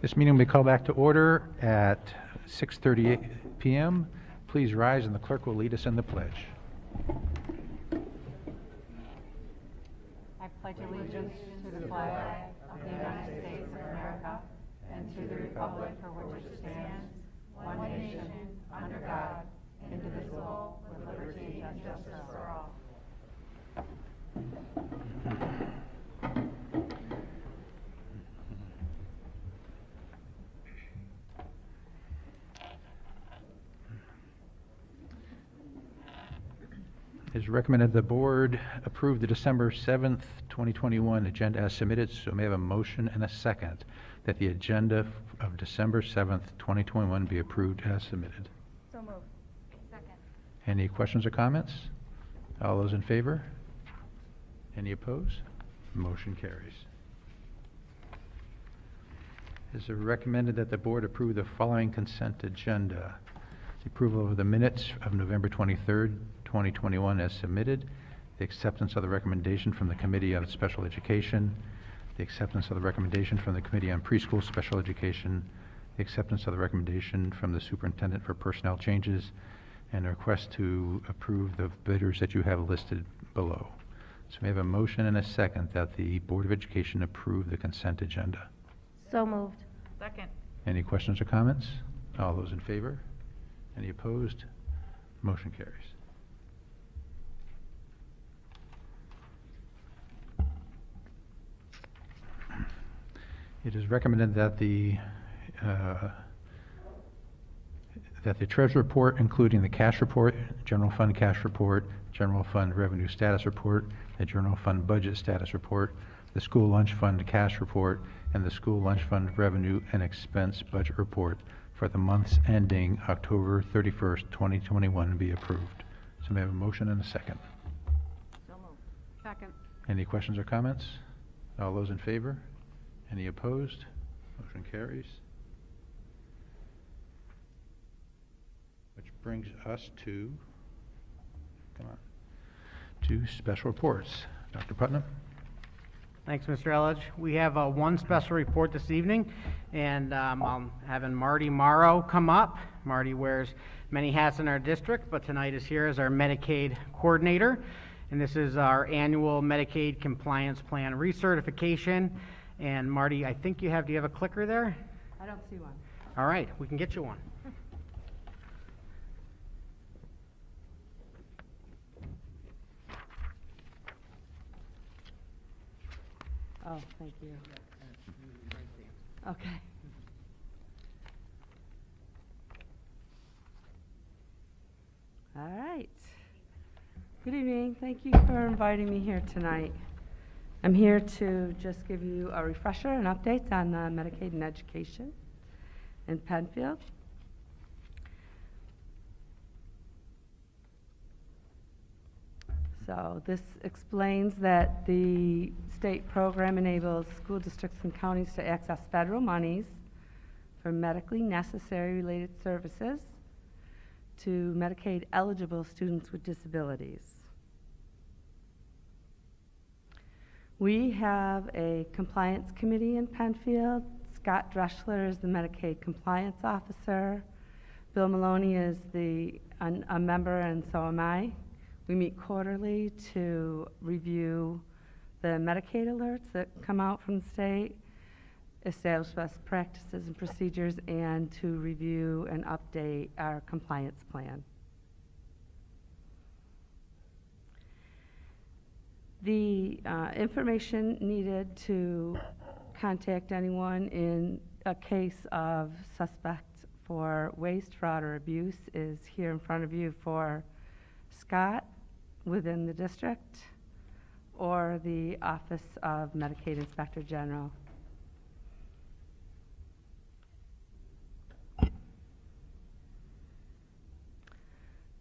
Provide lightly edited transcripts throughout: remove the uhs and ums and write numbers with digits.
This meeting will be called back to order at 6:38 p.m. Please rise and the clerk will lead us in the pledge. I pledge allegiance to the flag of the United States of America and to the republic for which it stands, one nation, under God, indivisible, with liberty and justice for all. It is recommended the board approve the December 7th, 2021 agenda as submitted. So may I have a motion and a second that the agenda of December 7th, 2021 be approved as submitted. So moved. Second. Any questions or comments? All those in favor? Any opposed? Motion carries. It is recommended that the board approve the following consent agenda. The approval of the minutes of November 23rd, 2021 as submitted, the acceptance of the recommendation from the Committee on Special Education, the acceptance of the recommendation from the Committee on Preschool Special Education, the acceptance of the recommendation from the Superintendent for personnel changes, and a request to approve the bidders that you have listed below. So we have a motion and a second that the Board of Education approve the consent agenda. So moved. Second. Any questions or comments? All those in favor? Any opposed? Motion carries. It is recommended that the treasury report, including the cash report, general fund cash report, general fund revenue status report, the general fund budget status report, the school lunch fund cash report, and the school lunch fund revenue and expense budget report for the months ending October 31st, 2021 be approved. So may I have a motion and a second? So moved. Second. Any questions or comments? All those in favor? Any opposed? Motion carries. Which brings us to, to special reports. Dr. Putnam? Thanks, Mr. Elledge. We have one special report this evening, and I'm having Marty Morrow come up. Marty wears many hats in our district, but tonight is here as our Medicaid coordinator, and this is our annual Medicaid compliance plan recertification. And Marty, I think do you have a clicker there? I don't see one. All right, we can get you one. Oh, thank you. Okay. All right. Good evening. Thank you for inviting me here tonight. I'm here to just give you a refresher and updates on Medicaid and education in Penfield. So this explains that the state program enables school districts and counties to access federal monies for medically necessary related services to Medicaid eligible students with disabilities. We have a compliance committee in Penfield. Scott Dreschler is the Medicaid compliance officer. Bill Maloney is a member, and so am I. We meet quarterly to review the Medicaid alerts that come out from the state, establish best practices and procedures, and to review and update our compliance plan. The information needed to contact anyone in a case of suspect for waste, fraud, or abuse is here in front of you for Scott within the district or the Office of Medicaid Inspector General.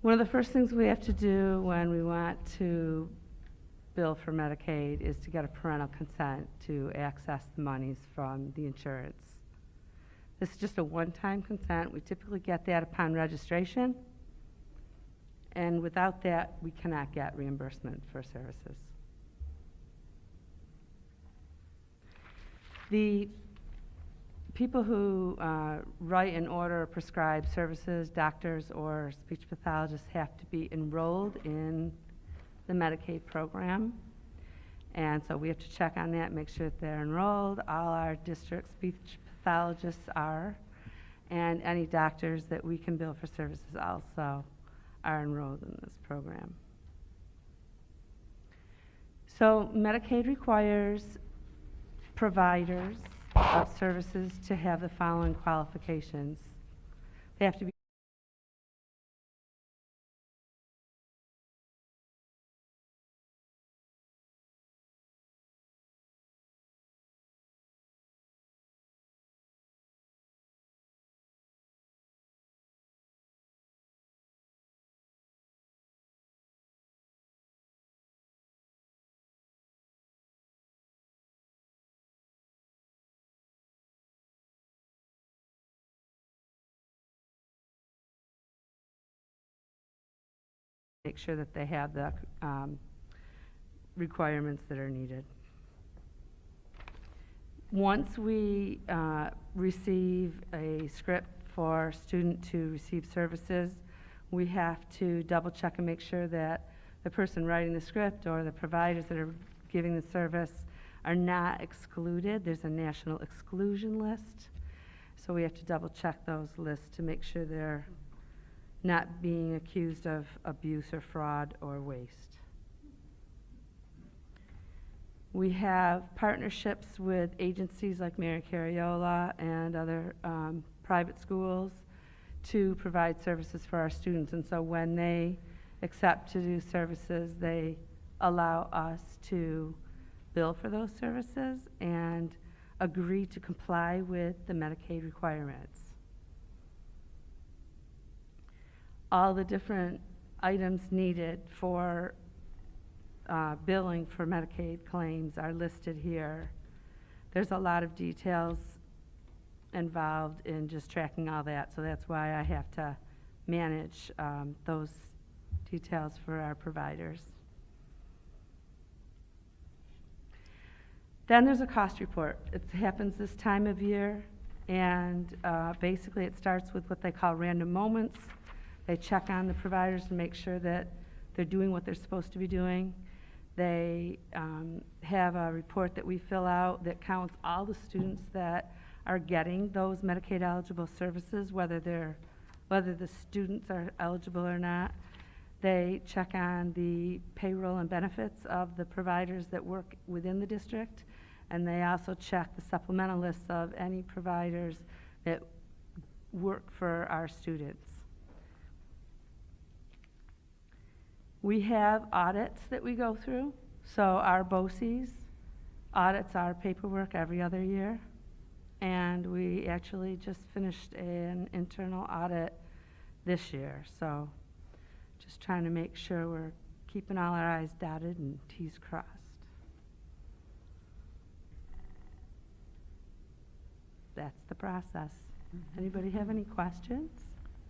One of the first things we have to do when we want to bill for Medicaid is to get a parental consent to access the monies from the insurance. This is just a one-time consent. We typically get that upon registration, and without that, we cannot get reimbursement for services. The people who write and order or prescribe services, doctors or speech pathologists, have to be enrolled in the Medicaid program. And so we have to check on that, make sure that they're enrolled. All our district speech pathologists are, and any doctors that we can bill for services also are enrolled in this program. So Medicaid requires providers of services to have the following qualifications. They have to be make sure that they have the requirements that are needed. Once we receive a script for a student to receive services, we have to double check and make sure that the person writing the script or the providers that are giving the service are not excluded. There's a national exclusion list, so we have to double check those lists to make sure they're not being accused of abuse or fraud or waste. We have partnerships with agencies like Mary Cariola and other private schools to provide services for our students. And so when they accept to do services, they allow us to bill for those services and agree to comply with the Medicaid requirements. All the different items needed for billing for Medicaid claims are listed here. There's a lot of details involved in just tracking all that, so that's why I have to manage those details for our providers. Then there's a cost report. It happens this time of year, and basically it starts with what they call random moments. They check on the providers to make sure that they're doing what they're supposed to be doing. They have a report that we fill out that counts all the students that are getting those Medicaid eligible services, whether the students are eligible or not. They check on the payroll and benefits of the providers that work within the district, and they also check the supplemental lists of any providers that work for our students. We have audits that we go through. So our BOCES audits our paperwork every other year. And we actually just finished an internal audit this year. So just trying to make sure we're keeping all our I's dotted and T's crossed. That's the process. Anybody have any questions?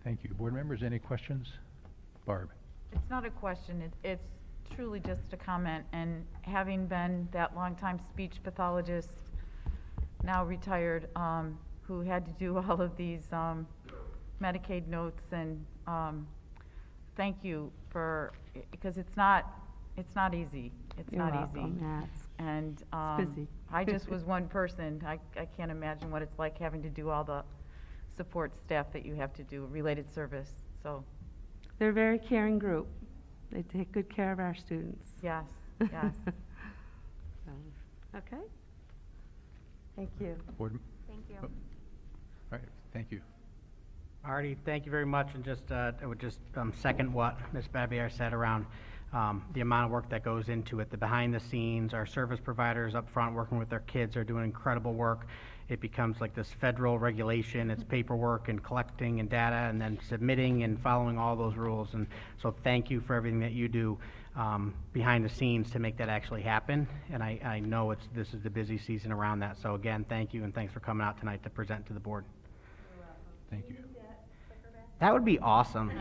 Thank you. Board members, any questions? Barb? It's not a question, it's truly just a comment, and having been that longtime speech pathologist, now retired, who had to do all of these Medicaid notes, and thank you for, because it's not easy. It's You're not welcome. easy. Yeah, And it's busy. I just was one person. I can't imagine what it's like having to do all the support staff that you have to do, related service, so. They're a very caring group. They take good care of our students. Yes, yes. Okay. Thank you. Board? Thank you. All right, thank you. Artie, thank you very much, and just I would just second what Ms. Babier said around the amount of work that goes into it. The behind the scenes, our service providers up front working with their kids are doing incredible work. It becomes like this federal regulation. It's paperwork and collecting and data and then submitting and following all those rules. And so thank you for everything that you do behind the scenes to make that actually happen. And I know this is the busy season around that. So again, thank you, and thanks for coming out tonight to present to the board. Thank you. That would be awesome.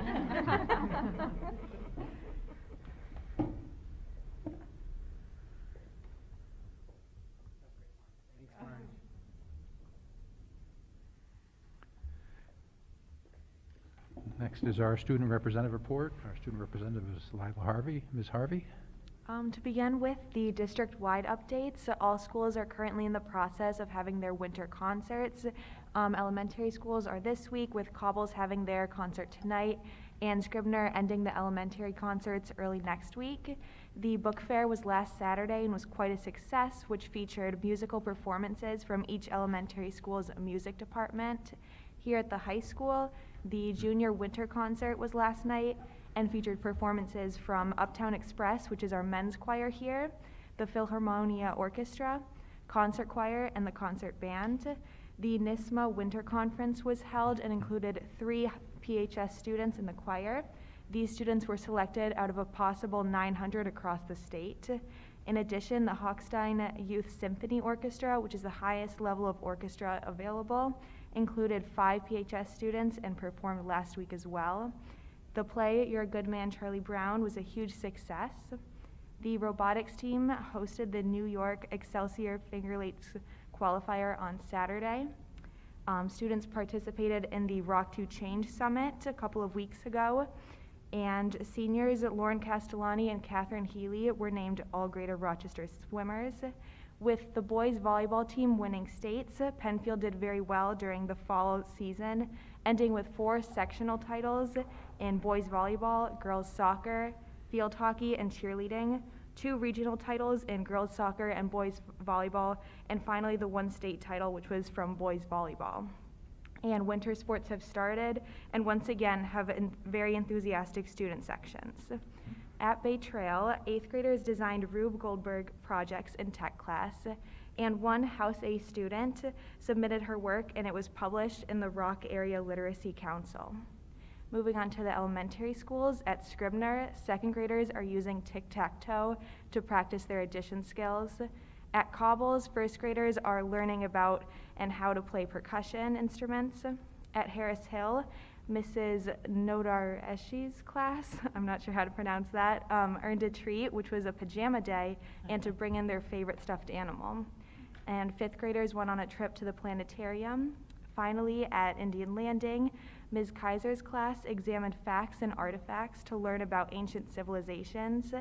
Next is our student representative report. Our student representative is Lila Harvey. Ms. Harvey? To begin with the district-wide updates, all schools are currently in the process of having their winter concerts. Elementary schools are this week, with Cobbles having their concert tonight and Scribner ending the elementary concerts early next week. The book fair was last Saturday and was quite a success, which featured musical performances from each elementary school's music department. Here at the high school, the junior winter concert was last night and featured performances from Uptown Express, which is our men's choir here, the Philharmonia Orchestra, concert choir, and the concert band. The NISMA Winter Conference was held and included 3 PHS students in the choir. These students were selected out of a possible 900 across the state. In addition, the Hochstein Youth Symphony Orchestra, which is the highest level of orchestra available, included 5 PHS students and performed last week as well. The play, You're a Good Man, Charlie Brown, was a huge success. The robotics team hosted the New York Excelsior Finger Lakes qualifier on Saturday. Students participated in the Rock to Change Summit a couple of weeks ago, and seniors Lauren Castellani and Catherine Healy were named All Greater Rochester swimmers. With the boys volleyball team winning states, Penfield did very well during the fall season, ending with 4 sectional titles in boys volleyball, girls soccer, field hockey, and cheerleading, 2 regional titles in girls soccer and boys volleyball, and finally the 1 state title, which was from boys volleyball. And winter sports have started, and once again have very enthusiastic student sections. At Bay Trail, 8th graders designed Rube Goldberg projects in tech class, and 1 House A student submitted her work, and it was published in the Rock Area Literacy Council. Moving on to the elementary schools, at Scribner, 2nd graders are using tic-tac-toe to practice their addition skills. At Cobbles, 1st graders are learning about and how to play percussion instruments. At Harris Hill, Mrs. Nodar Eshi's class, I'm not sure how to pronounce that, earned a treat, which was a pajama day, and to bring in their favorite stuffed animal. And 5th graders went on a trip to the planetarium. Finally, at Indian Landing, Ms. Kaiser's class examined facts and artifacts to learn about ancient civilizations.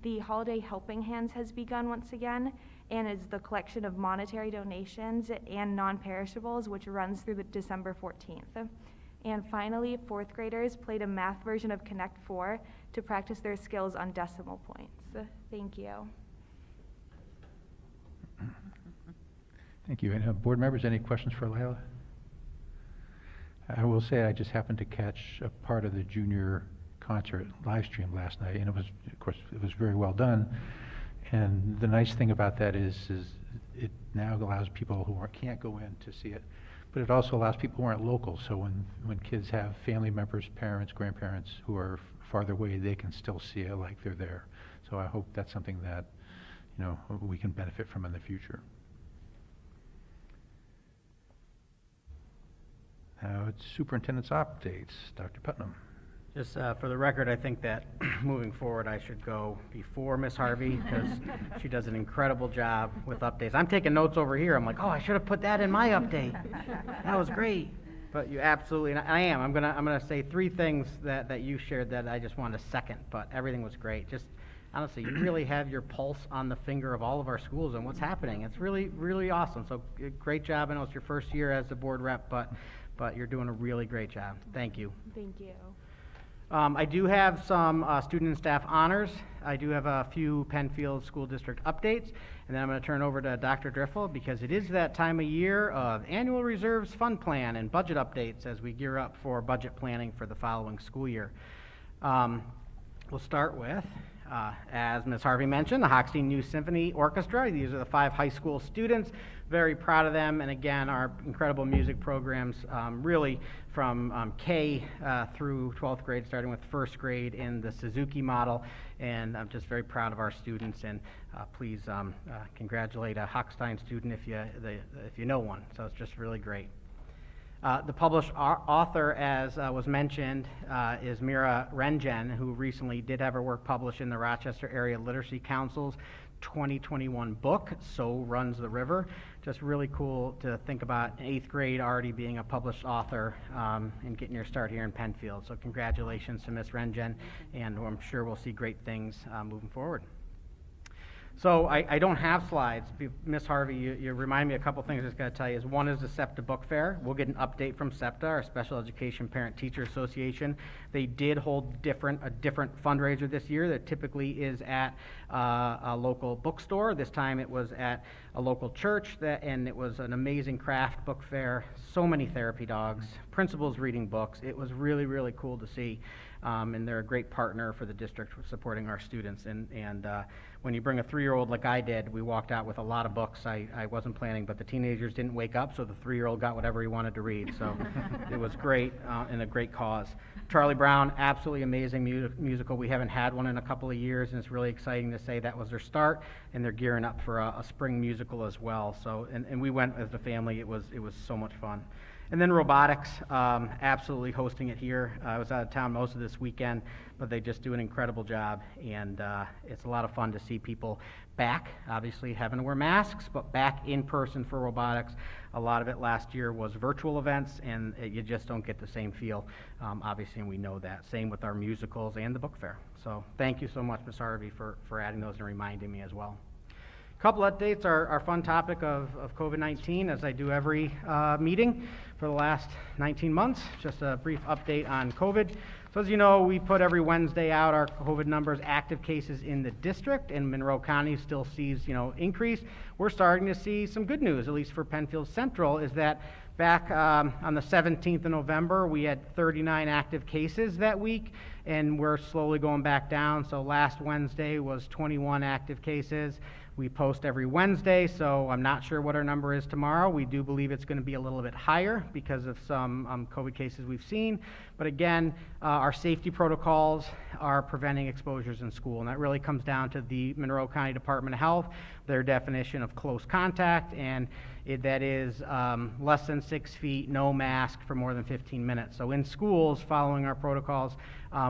The Holiday Helping Hands has begun once again, and is the collection of monetary donations and non-perishables, which runs through December 14th. And finally, 4th graders played a math version of Connect 4 to practice their skills on decimal points. Thank you. Thank you. And board members, any questions for Lila? I will say I just happened to catch a part of the junior concert live stream last night, and it was, of course, it was very well done. And the nice thing about that is it now allows people who can't go in to see it, but it also allows people who aren't local. So when kids have family members, parents, grandparents who are farther away, they can still see it like they're there. So I hope that's something that, you know, we can benefit from in the future. Now it's superintendent's updates. Dr. Putnam. Just for the record, I think that moving forward, I should go before Ms. Harvey, because she does an incredible job with updates. I'm taking notes over here. I'm like, oh, I should have put that in my update. That was great. But you absolutely, and I am. I'm gonna say 3 things that you shared that I just wanted to second, but everything was great. Just honestly, you really have your pulse on the finger of all of our schools and what's happening. It's really, really awesome. So great job. I know it's your first year as the board rep, but you're doing a really great job. Thank you. Thank you. I do have some student and staff honors. I do have a few Penfield School District updates, and then I'm going to turn over to Dr. Driffel, because it is that time of year of annual reserves fund plan and budget updates as we gear up for budget planning for the following school year. We'll start with, as Ms. Harvey mentioned, the Hochstein Youth Symphony Orchestra. These are the 5 high school students. Very proud of them, and again, our incredible music programs, really from K through 12th grade, starting with 1st grade in the Suzuki model, and I'm just very proud of our students, and please congratulate a Hochstein student if you know one. So it's just really great. The published author, as was mentioned, is Mira Rengen, who recently did have her work published in the Rochester Area Literacy Council's 2021 book, So Runs the River. Just really cool to think about in 8th grade already being a published author and getting your start here in Penfield. So congratulations to Miss Renjen, and I'm sure we'll see great things moving forward. So I don't have slides. Miss Harvey, you remind me a couple things I was going to tell you. One is the SEPTA Book Fair. We'll get an update from SEPTA, our Special Education Parent Teacher Association. They did hold a different fundraiser this year that typically is at a local bookstore. This time it was at a local church, and it was an amazing craft book fair. So many therapy dogs, principals reading books. It was really, really cool to see. And they're a great partner for the district supporting our students. And when you bring a 3-year-old like I did, we walked out with a lot of books. I wasn't planning, but the teenagers didn't wake up, so the 3-year-old got whatever he wanted to read. So it was great and a great cause. Charlie Brown, absolutely amazing musical. We haven't had one in a couple of years, and it's really exciting to say that was their start, and they're gearing up for a spring musical as well. So, and we went as a family. It was so much fun. And then robotics, absolutely hosting it here. I was out of town most of this weekend, but they just do an incredible job, and it's a lot of fun to see people back, obviously having to wear masks, but back in person for robotics. A lot of it last year was virtual events, and you just don't get the same feel, obviously, and we know that. Same with our musicals and the book fair. So thank you so much, Ms. Harvey, for adding those and reminding me as well. Couple updates, our fun topic of COVID-19, as I do every meeting for the last 19 months. Just a brief update on COVID. So as you know, we put every Wednesday out our COVID numbers, active cases in the district, and Monroe County still sees, increase. We're starting to see some good news, at least for Penfield Central, is that back on the 17th of November, we had 39 active cases that week, and we're slowly going back down. So last Wednesday was 21 active cases. We post every Wednesday, so I'm not sure what our number is tomorrow. We do believe it's going to be a little bit higher because of some COVID cases we've seen. But again, our safety protocols are preventing exposures in school, and that really comes down to the Monroe County Department of Health, their definition of close contact, and that is less than 6 feet, no mask for more than 15 minutes. So in schools, following our protocols,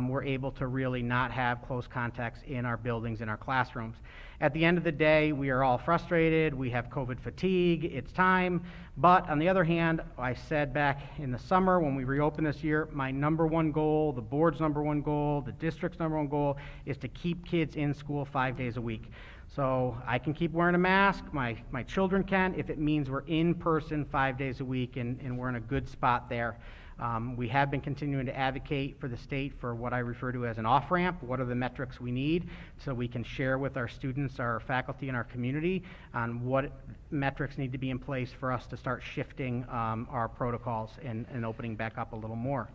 we're able to really not have close contacts in our buildings, in our classrooms. At the end of the day, we are all frustrated. We have COVID fatigue. It's time. But on the other hand, I said back in the summer when we reopened this year, my number one goal, the board's number one goal, the district's number one goal is to keep kids in school 5 days a week. So I can keep wearing a mask, my children can, if it means we're in person 5 days a week, and we're in a good spot there. We have been continuing to advocate for the state for what I refer to as an off-ramp. What are the metrics we need so we can share with our students, our faculty, and our community on what metrics need to be in place for us to start shifting our protocols and opening back up a little more.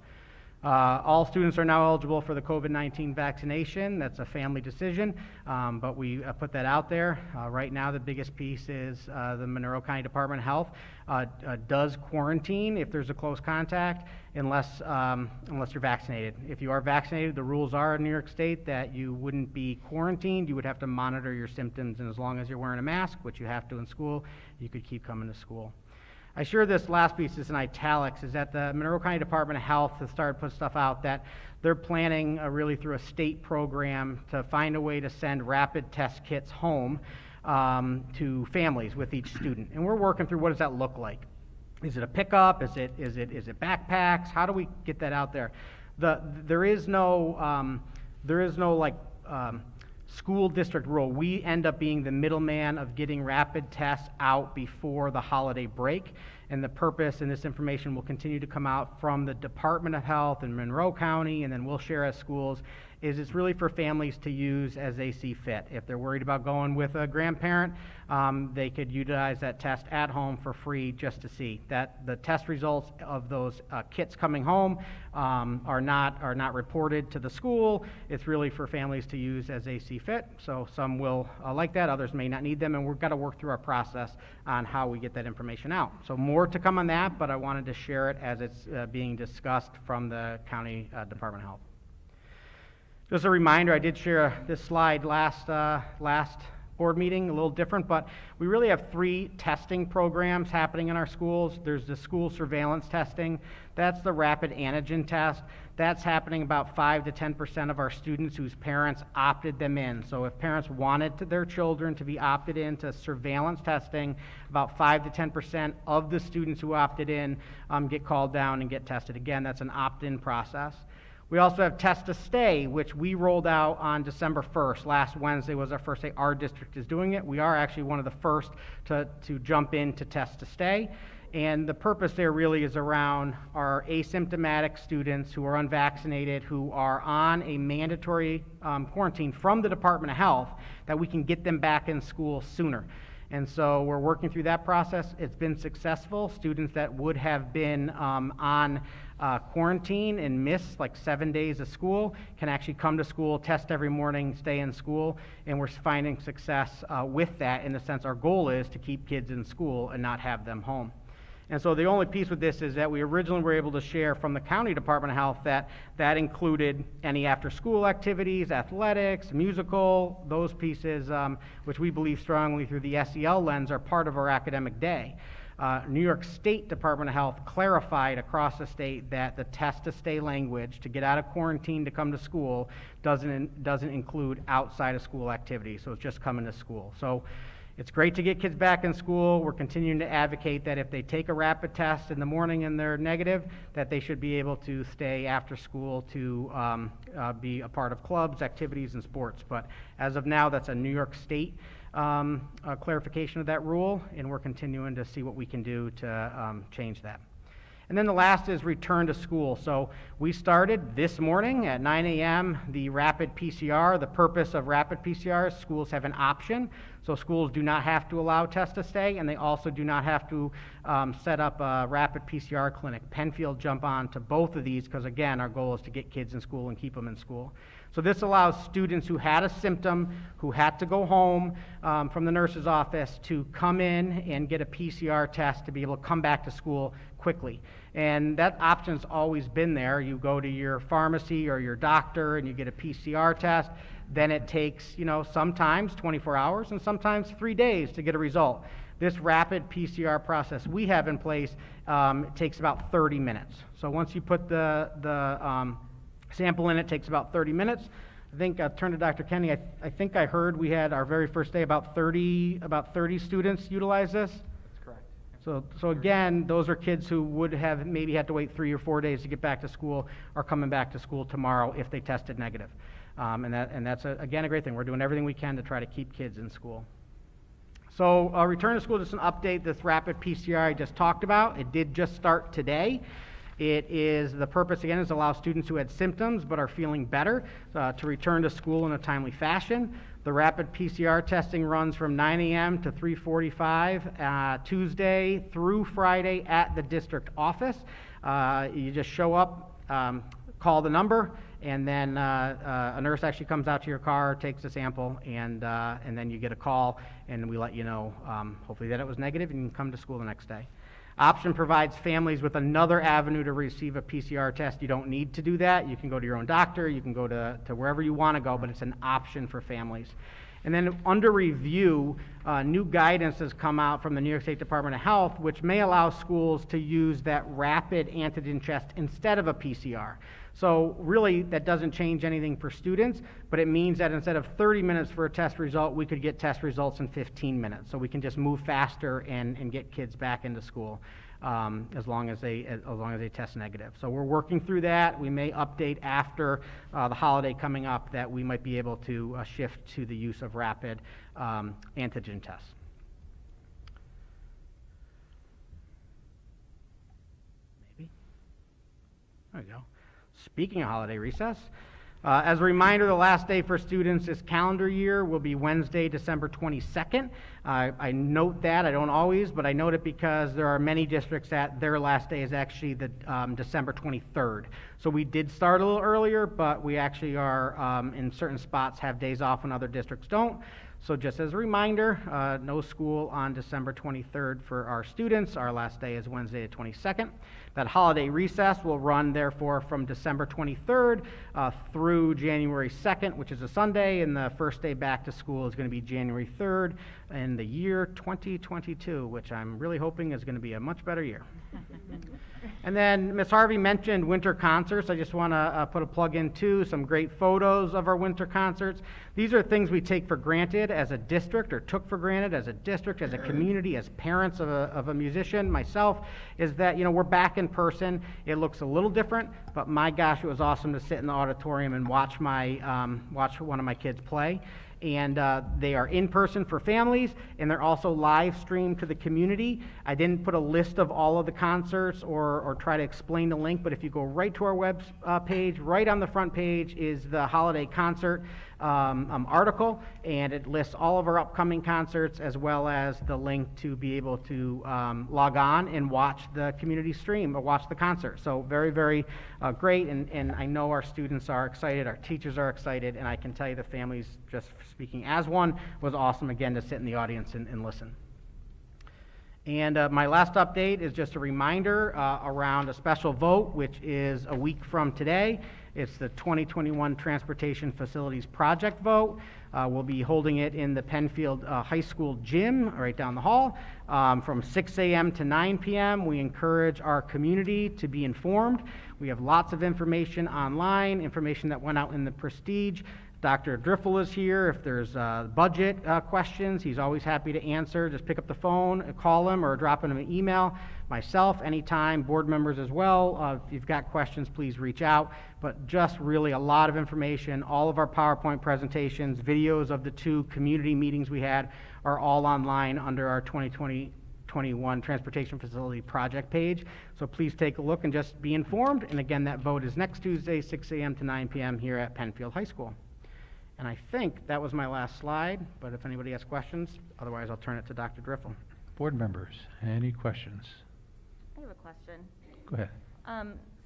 All students are now eligible for the COVID-19 vaccination. That's a family decision, but we put that out there. Right now, the biggest piece is the Monroe County Department of Health does quarantine if there's a close contact, unless you're vaccinated. If you are vaccinated, the rules are in New York State that you wouldn't be quarantined. You would have to monitor your symptoms, and as long as you're wearing a mask, which you have to in school, you could keep coming to school. I share this last piece, is in italics, is that the Monroe County Department of Health has started to put stuff out that they're planning really through a state program to find a way to send rapid test kits home to families with each student. And we're working through what does that look like. Is it a pickup? Is it backpacks? How do we get that out there? There is no school district rule. We end up being the middleman of getting rapid tests out before the holiday break, and the purpose, and this information will continue to come out from the Department of Health in Monroe County, and then we'll share as schools, is it's really for families to use as they see fit. If they're worried about going with a grandparent, they could utilize that test at home for free just to see. That the test results of those kits coming home are not reported to the school. It's really for families to use as they see fit. So some will like that, others may not need them, and we've got to work through our process on how we get that information out. So more to come on that, but I wanted to share it as it's being discussed from the County Department of Health. Just a reminder, I did share this slide last board meeting, a little different, but we really have 3 testing programs happening in our schools. There's the school surveillance testing. That's the rapid antigen test. That's happening about 5 to 10% of our students whose parents opted them in. So if parents wanted their children to be opted into surveillance testing, about 5 to 10% of the students who opted in get called down and get tested. Again, that's an opt-in process. We also have Test to Stay, which we rolled out on December 1st. Last Wednesday was our first day our district is doing it. We are actually one of the first to jump into Test to Stay. And the purpose there really is around our asymptomatic students who are unvaccinated, who are on a mandatory quarantine from the Department of Health, that we can get them back in school sooner. And so we're working through that process. It's been successful. Students that would have been on quarantine and miss like 7 days of school can actually come to school, test every morning, stay in school, and we're finding success with that, in the sense our goal is to keep kids in school and not have them home. And so the only piece with this is that we originally were able to share from the County Department of Health that included any after-school activities, athletics, musical, those pieces, which we believe strongly through the SEL lens are part of our academic day. New York State Department of Health clarified across the state that the Test to Stay language to get out of quarantine to come to school doesn't include outside of school activities, so it's just coming to school. So it's great to get kids back in school. We're continuing to advocate that if they take a rapid test in the morning and they're negative, that they should be able to stay after school to be a part of clubs, activities, and sports. But as of now, that's a New York State clarification of that rule, and we're continuing to see what we can do to change that. And then the last is return to school. So we started this morning at 9 a.m. the rapid PCR. The purpose of rapid PCR is schools have an option. So schools do not have to allow Test to Stay, and they also do not have to set up a rapid PCR clinic. Penfield jump on to both of these because, again, our goal is to get kids in school and keep them in school. So this allows students who had a symptom, who had to go home from the nurse's office, to come in and get a PCR test to be able to come back to school quickly. And that option's always been there. You go to your pharmacy or your doctor and you get a PCR test. Then it takes, sometimes 24 hours and sometimes 3 days to get a result. This rapid PCR process we have in place takes about 30 minutes. So once you put the sample in, it takes about 30 minutes. I think I'll turn to Dr. Kenny. I think I heard we had our very first day about 30 students utilize this. That's correct. So again, those are kids who would have maybe had to wait 3 or 4 days to get back to school, are coming back to school tomorrow if they tested negative. And that's again a great thing. We're doing everything we can to try to keep kids in school. So return to school, just an update. This rapid PCR I just talked about, it did just start today. The purpose again is to allow students who had symptoms but are feeling better to return to school in a timely fashion. The rapid PCR testing runs from 9 a.m. to 3:45 Tuesday through Friday at the district office. You just show up, call the number, and then a nurse actually comes out to your car, takes a sample, and then you get a call, and we let you know, hopefully, that it was negative, and you can come to school the next day. Option provides families with another avenue to receive a PCR test. You don't need to do that. You can go to your own doctor. You can go to wherever you want to go, but it's an option for families. And then under review, new guidance has come out from the New York State Department of Health, which may allow schools to use that rapid antigen test instead of a PCR. So really, that doesn't change anything for students, but it means that instead of 30 minutes for a test result, we could get test results in 15 minutes. So we can just move faster and get kids back into school as long as they test negative. So we're working through that. We may update after the holiday coming up that we might be able to shift to the use of rapid antigen tests. Maybe. There we go. Speaking of holiday recess, as a reminder, the last day for students this calendar year will be Wednesday, December 22nd. I note that, I don't always, but I note it because there are many districts that their last day is actually the December 23rd. So we did start a little earlier, but we actually are, in certain spots, have days off and other districts don't. So just as a reminder, no school on December 23rd for our students. Our last day is Wednesday the 22nd. That holiday recess will run, therefore, from December 23rd through January 2nd, which is a Sunday, and the first day back to school is going to be January 3rd in the year 2022, which I'm really hoping is going to be a much better year. And then Ms. Harvey mentioned winter concerts. I just want to put a plug in too, some great photos of our winter concerts. These are things we take for granted as a district, or took for granted as a district, as a community, as parents of a musician, myself, is that, you know, we're back in person. It looks a little different, but my gosh, it was awesome to sit in the auditorium and watch watch one of my kids play. And they are in person for families, and they're also live streamed to the community. I didn't put a list of all of the concerts or try to explain the link, but if you go right to our web page, right on the front page is the holiday concert article, and it lists all of our upcoming concerts as well as the link to be able to log on and watch the community stream or watch the concert. So very, very great, and I know our students are excited, our teachers are excited, and I can tell you the families, just speaking as one, was awesome again to sit in the audience and listen. And my last update is just a reminder around a special vote, which is a week from today. It's the 2021 Transportation Facilities Project vote. We'll be holding it in the Penfield High School gym right down the hall from 6 a.m. to 9 p.m. We encourage our community to be informed. We have lots of information online, information that went out in the Prestige. Dr. Driffel is here. If there's budget questions, he's always happy to answer. Just pick up the phone, call him, or drop him an email. Myself, anytime, board members as well. If you've got questions, please reach out. But just really a lot of information. All of our PowerPoint presentations, videos of the 2 community meetings we had are all online under our 2021 Transportation Facility Project page. So please take a look and just be informed. And again, that vote is next Tuesday, 6 a.m. to 9 p.m. here at Penfield High School. And I think that was my last slide, but if anybody has questions, otherwise I'll turn it to Dr. Driffel. Board members, any questions? I have a question. Go ahead.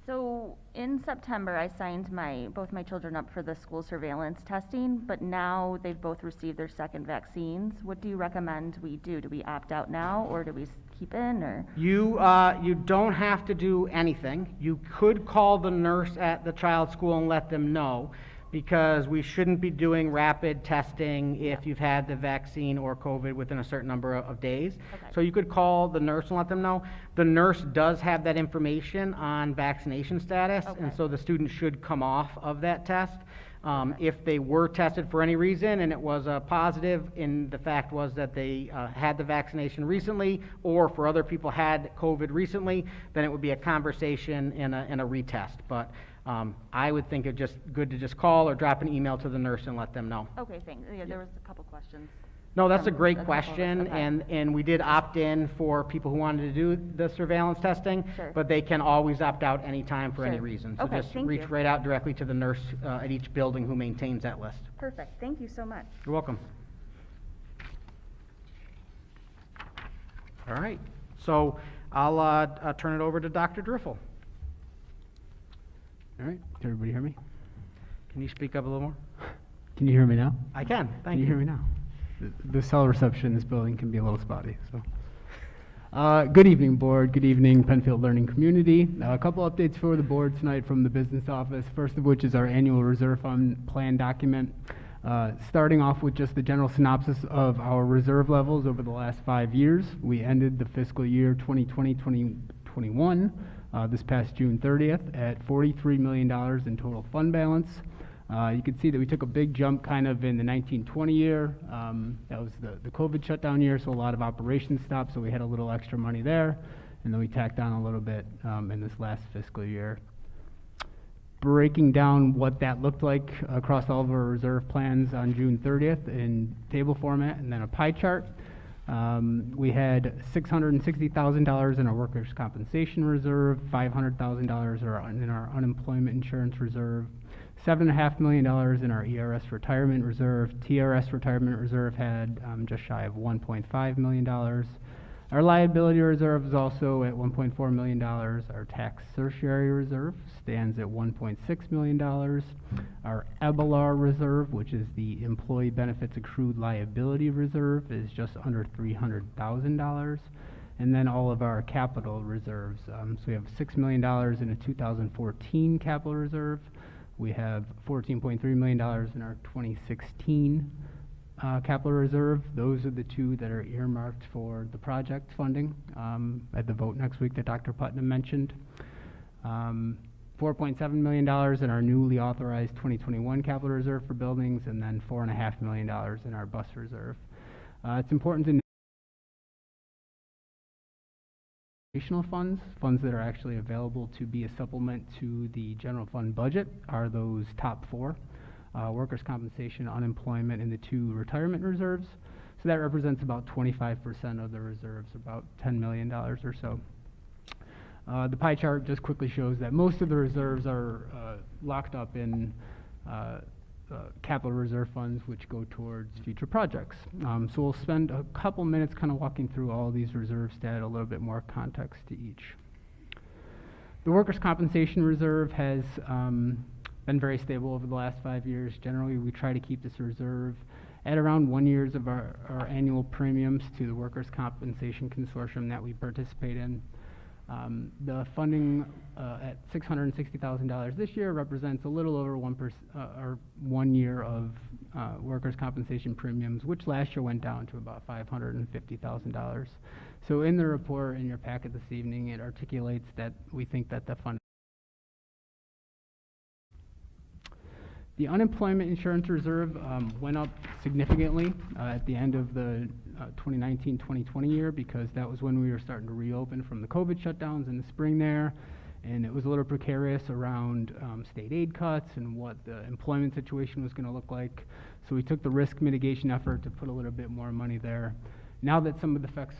So in September, I signed both my children up for the school surveillance testing, but now they've both received their second vaccines. What do you recommend we do? Do we opt out now, or do we keep in, or? You don't have to do anything. You could call the nurse at the child's school and let them know, because we shouldn't be doing rapid testing if you've had the vaccine or COVID within a certain number of days. Okay. So you could call the nurse and let them know. The nurse does have that information on vaccination status, and Okay. so the student should come off of that test. Okay. If they were tested for any reason and it was positive, and the fact was that they had the vaccination recently, or for other people had COVID recently, then it would be a conversation and a retest. But I would think it's just good to just call or drop an email to the nurse and let them know. Okay, thanks. Yeah, there was a couple questions. No, that's a From great a couple of us. question, Okay. and we did opt in for people who wanted to do the surveillance testing, Sure. but they can always opt out anytime for any Sure. reason. So Okay, just thank reach you. right out directly to the nurse at each building who maintains that list. Perfect. Thank you so much. You're welcome. All right, so I'll turn it over to Dr. Driffel. All right, can everybody hear me? Can you speak up a little more? Can you hear me now? I can, Can thank you you. hear me now? The cell reception in this building can be a little spotty, so. Good evening, board. Good evening, Penfield Learning Community. A couple updates for the board tonight from the business office. First of which is our annual reserve fund plan document. Starting off with just the general synopsis of our reserve levels over the last 5 years. We ended the fiscal year 2020-2021 this past June 30th at $43 million in total fund balance. You can see that we took a big jump kind of in the 1920 year. That was the COVID shutdown year, so a lot of operations stopped, so we had a little extra money there. And then we tacked on a little bit in this last fiscal year. Breaking down what that looked like across all of our reserve plans on June 30th in table format and then a pie chart. We had $660,000 in our workers' compensation reserve, $500,000 in our unemployment insurance reserve, $7.5 million in our ERS retirement reserve. TRS retirement reserve had just shy of $1.5 million. Our liability reserve is also at $1.4 million. Our tax certiorari reserve stands at $1.6 million. Our EBLR reserve, which is the employee benefits accrued liability reserve, is just under $300,000. And then all of our capital reserves. So we have $6 million in a 2014 capital reserve. We have $14.3 million in our 2016 capital reserve. Those are the two that are earmarked for the project funding at the vote next week that Dr. Putnam mentioned. $4.7 million in our newly authorized 2021 capital reserve for buildings, and then $4.5 million in our bus reserve. It's important to note additional funds that are actually available to be a supplement to the general fund budget are those top four: workers' compensation, unemployment, and the two retirement reserves. So that represents about 25% of the reserves, about $10 million or so. The pie chart just quickly shows that most of the reserves are locked up in capital reserve funds, which go towards future projects. So we'll spend a couple minutes kind of walking through all these reserves to add a little bit more context to each. The workers' compensation reserve has been very stable over the last 5 years. Generally, we try to keep this reserve at around 1 year of our annual premiums to the workers' compensation consortium that we participate in. The funding at $660,000 this year represents a little over 1 year of workers' compensation premiums, which last year went down to about $550,000. So in the report in your packet this evening, it articulates that we think that the fund. The unemployment insurance reserve went up significantly at the end of the 2019-2020 year, because that was when we were starting to reopen from the COVID shutdowns in the spring there, and it was a little precarious around state aid cuts and what the employment situation was going to look like. So we took the risk mitigation effort to put a little bit more money there. Now that some of the effects,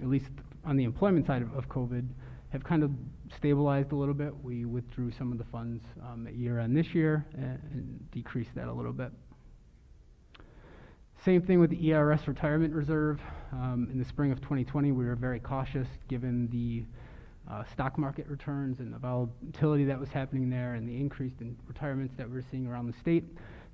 at least on the employment side of COVID, have kind of stabilized a little bit, we withdrew some of the funds at year end this year and decreased that a little bit. Same thing with the ERS retirement reserve. In the spring of 2020, we were very cautious given the stock market returns and the volatility that was happening there and the increase in retirements that we were seeing around the state.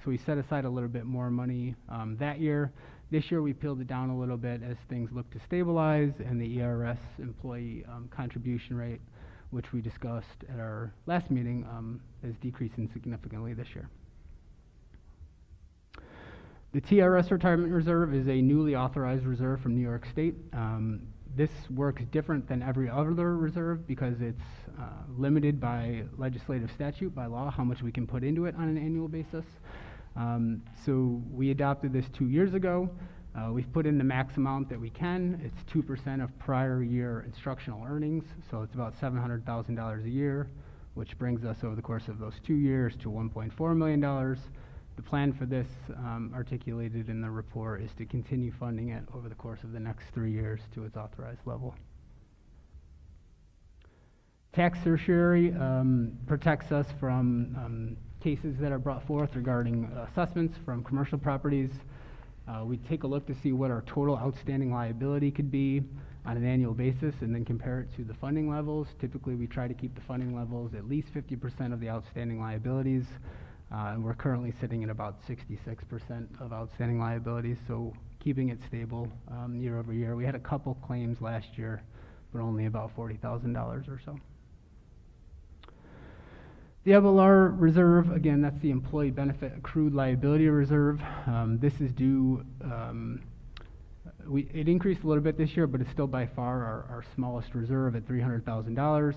So we set aside a little bit more money that year. This year we peeled it down a little bit as things look to stabilize, and the ERS employee contribution rate, which we discussed at our last meeting, is decreasing significantly this year. The TRS retirement reserve is a newly authorized reserve from New York State. This works different than every other reserve because it's limited by legislative statute, by law, how much we can put into it on an annual basis. So we adopted this 2 years ago. We've put in the max amount that we can. It's 2% of prior year instructional earnings, so it's about $700,000 a year, which brings us over the course of those 2 years to $1.4 million. The plan for this, articulated in the report, is to continue funding it over the course of the next 3 years to its authorized level. Tax certiorari protects us from cases that are brought forth regarding assessments from commercial properties. We take a look to see what our total outstanding liability could be on an annual basis and then compare it to the funding levels. Typically, we try to keep the funding levels at least 50% of the outstanding liabilities, and we're currently sitting at about 66% of outstanding liabilities, so keeping it stable year over year. We had a couple claims last year, but only about $40,000 or so. The EBLR reserve, again, that's the Employee Benefit Accrued Liability Reserve. This is due, it increased a little bit this year, but it's still by far our smallest reserve at $300,000.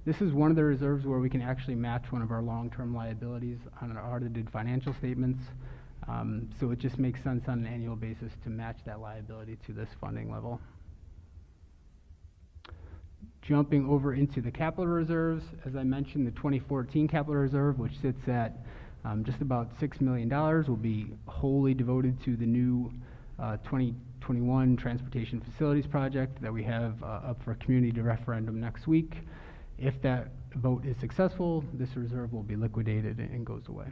This is one of the reserves where we can actually match one of our long-term liabilities on our audited financial statements. So it just makes sense on an annual basis to match that liability to this funding level. Jumping over into the capital reserves, as I mentioned, the 2014 capital reserve, which sits at just about $6 million, will be wholly devoted to the new 2021 Transportation Facilities Project that we have up for a community referendum next week. If that vote is successful, this reserve will be liquidated and goes away.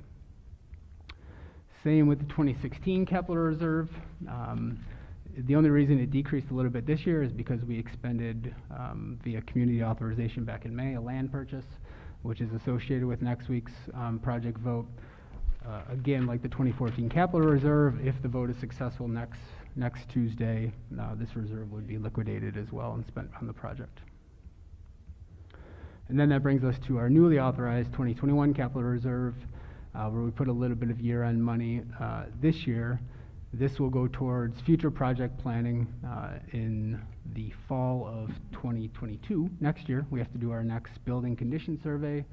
Same with the 2016 capital reserve. The only reason it decreased a little bit this year is because we expended via community authorization back in May a land purchase, which is associated with next week's project vote. Again, like the 2014 capital reserve, if the vote is successful next Tuesday, this reserve would be liquidated as well and spent on the project. And then that brings us to our newly authorized 2021 capital reserve, where we put a little bit of year-end money this year. This will go towards future project planning in the fall of 2022. Next year, we have to do our next building condition survey,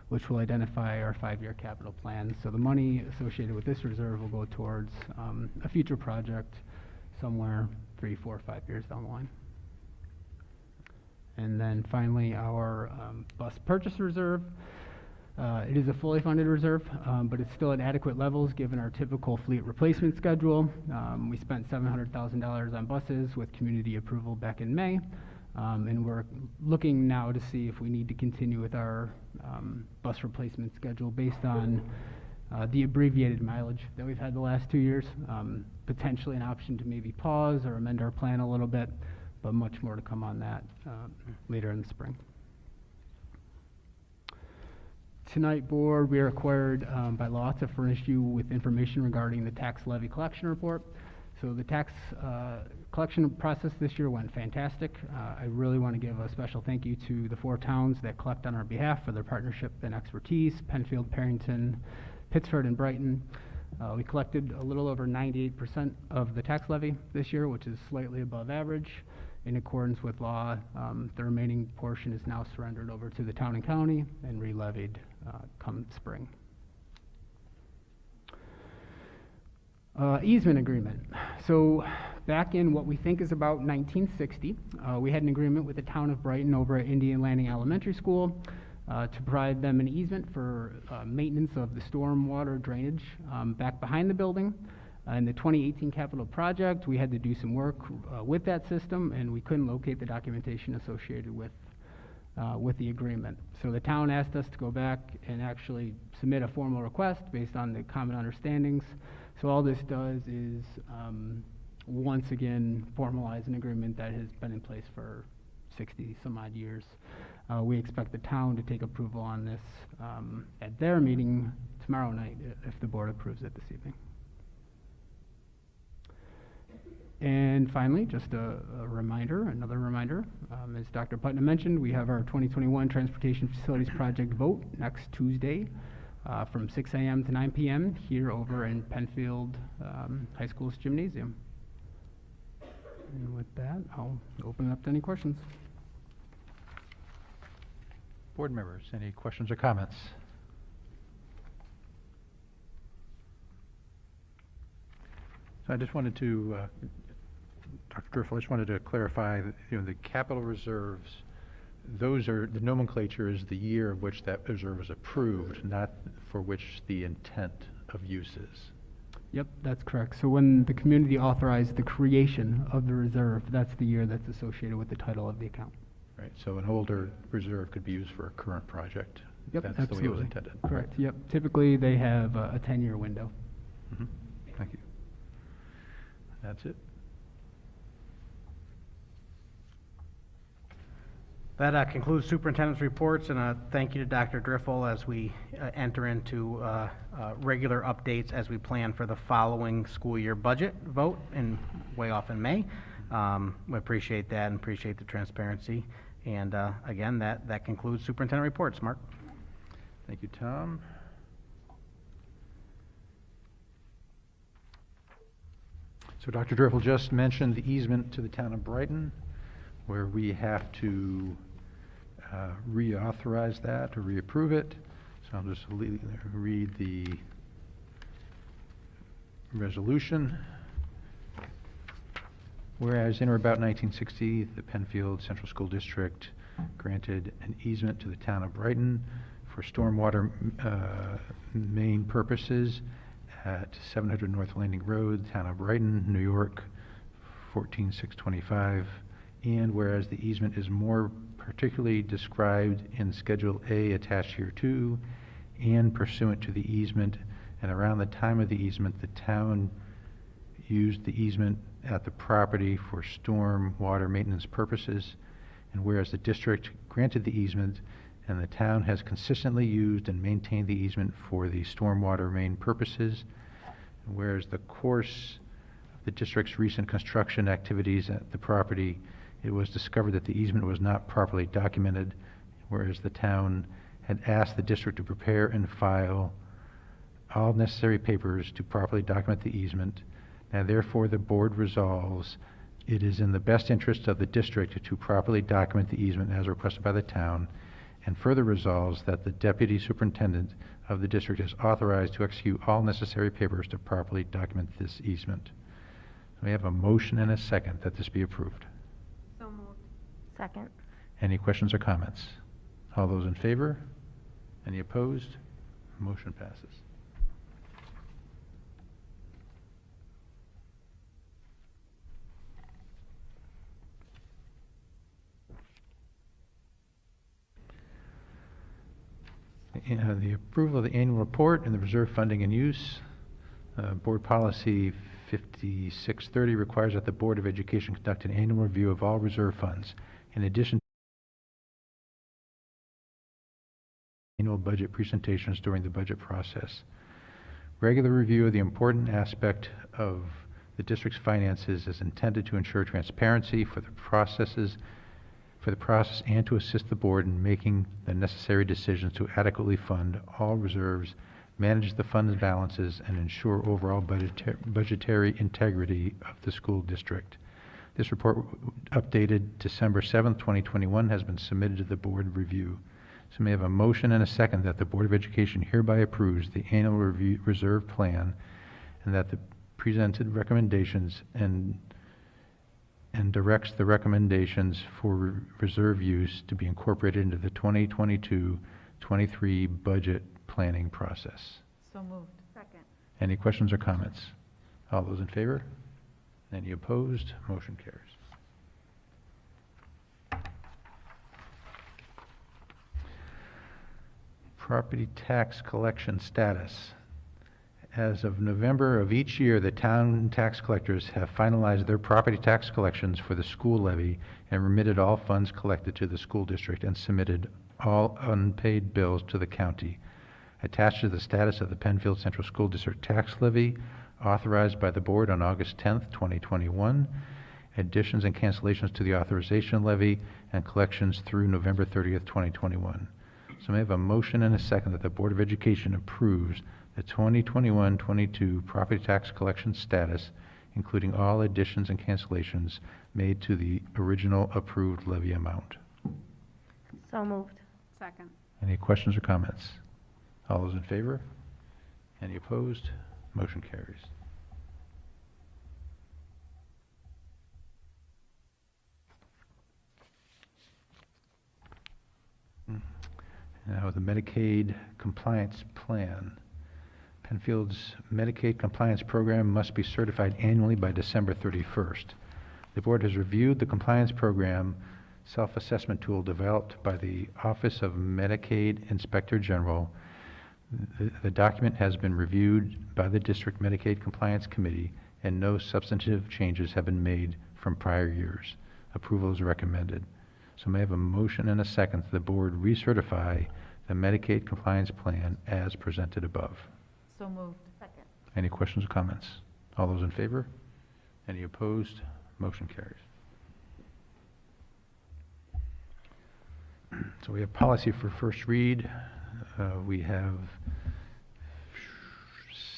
which will identify our 5-year capital plan. So the money associated with this reserve will go towards a future project somewhere 3, 4, 5 years down the line. And then finally, our bus purchase reserve. It is a fully funded reserve, but it's still at adequate levels given our typical fleet replacement schedule. We spent $700,000 on buses with community approval back in May, and we're looking now to see if we need to continue with our bus replacement schedule based on the abbreviated mileage that we've had the last 2 years. Potentially an option to maybe pause or amend our plan a little bit, but much more to come on that later in the spring. Tonight, board, we are required by law to furnish you with information regarding the tax levy collection report. So the tax collection process this year went fantastic. I really want to give a special thank you to the 4 towns that collect on our behalf for their partnership and expertise: Penfield, Perrington, Pittsford, and Brighton. We collected a little over 98% of the tax levy this year, which is slightly above average. In accordance with law, the remaining portion is now surrendered over to the town and county and re-levied come spring. Easement agreement. So back in what we think is about 1960, we had an agreement with the town of Brighton over at Indian Landing Elementary School to provide them an easement for maintenance of the storm water drainage back behind the building. In the 2018 capital project, we had to do some work with that system, and we couldn't locate the documentation associated with the agreement. So the town asked us to go back and actually submit a formal request based on the common understandings. So all this does is once again formalize an agreement that has been in place for 60 some odd years. We expect the town to take approval on this at their meeting tomorrow night if the board approves it this evening. And finally, just a reminder, another reminder, as Dr. Putnam mentioned, we have our 2021 Transportation Facilities Project vote next Tuesday from 6 a.m. to 9 p.m. here over in Penfield High School's gymnasium. And with that, I'll open it up to any questions. Board members, any questions or comments? So I just wanted to, Dr. Driffel, I just wanted to clarify that, the capital reserves, those are, the nomenclature is the year of which that reserve was approved, not for which the intent of use is. Yep, that's correct. So when the community authorized the creation of the reserve, that's the year that's associated with the title of the account. Right, so an older reserve could be used for a current project. Yep, That's absolutely. the way it was intended. Correct, yep. Typically, they have a 10-year window. Mm-hmm. Thank you. That's it. That concludes superintendent's reports, and thank you to Dr. Driffel as we enter into regular updates as we plan for the following school year budget vote way off in May. We appreciate that and appreciate the transparency. And again, that concludes superintendent reports. Mark? Thank you, Tom. So Dr. Driffel just mentioned the easement to the town of Brighton, where we have to reauthorize that or reapprove it. So I'll just read the resolution. Whereas in or about 1960, the Penfield Central School District granted an easement to the town of Brighton for stormwater main purposes at 700 North Landing Road, town of Brighton, New York, 14625. And whereas the easement is more particularly described in Schedule A attached here too, and pursuant to the easement, and around the time of the easement, the town used the easement at the property for storm water maintenance purposes, and whereas the district granted the easement and the town has consistently used and maintained the easement for the stormwater main purposes, and whereas the course of the district's recent construction activities at the property, it was discovered that the easement was not properly documented, whereas the town had asked the district to prepare and file all necessary papers to properly document the easement. Now therefore, the board resolves it is in the best interest of the district to properly document the easement as requested by the town, and further resolves that the deputy superintendent of the district is authorized to execute all necessary papers to properly document this easement. We have a motion and a second that this be approved. So moved. Second. Any questions or comments? All those in favor? Any opposed? Motion passes. The approval of the annual report and the reserve funding and use. Board Policy 5630 requires that the Board of Education conduct an annual review of all reserve funds. In addition, annual budget presentations during the budget process. Regular review of the important aspect of the district's finances is intended to ensure transparency for the process and to assist the board in making the necessary decisions to adequately fund all reserves, manage the fund's balances, and ensure overall budgetary integrity of the school district. This report, updated December 7th, 2021, has been submitted to the board review. So may I have a motion and a second that the Board of Education hereby approves the annual review reserve plan, and that the presented recommendations and directs the recommendations for reserve use to be incorporated into the 2022-23 budget planning process. So moved. Second. Any questions or comments? All those in favor? Any opposed? Motion carries. Property tax collection status. As of November of each year, the town tax collectors have finalized their property tax collections for the school levy and remitted all funds collected to the school district and submitted all unpaid bills to the county. Attached to the status of the Penfield Central School District tax levy, authorized by the board on August 10th, 2021, additions and cancellations to the authorization levy, and collections through November 30th, 2021. So may I have a motion and a second that the Board of Education approves the 2021-22 property tax collection status, including all additions and cancellations made to the original approved levy amount. So moved. Second. Any questions or comments? All those in favor? Any opposed? Motion carries. Now, the Medicaid compliance plan. Penfield's Medicaid compliance program must be certified annually by December 31st. The board has reviewed the compliance program self-assessment tool developed by the Office of Medicaid Inspector General. The document has been reviewed by the District Medicaid Compliance Committee, and no substantive changes have been made from prior years. Approval is recommended. So may I have a motion and a second that the board recertify the Medicaid compliance plan as presented above. So moved. Second. Any questions or comments? All those in favor? Any opposed? Motion carries. So we have policy for first read. We have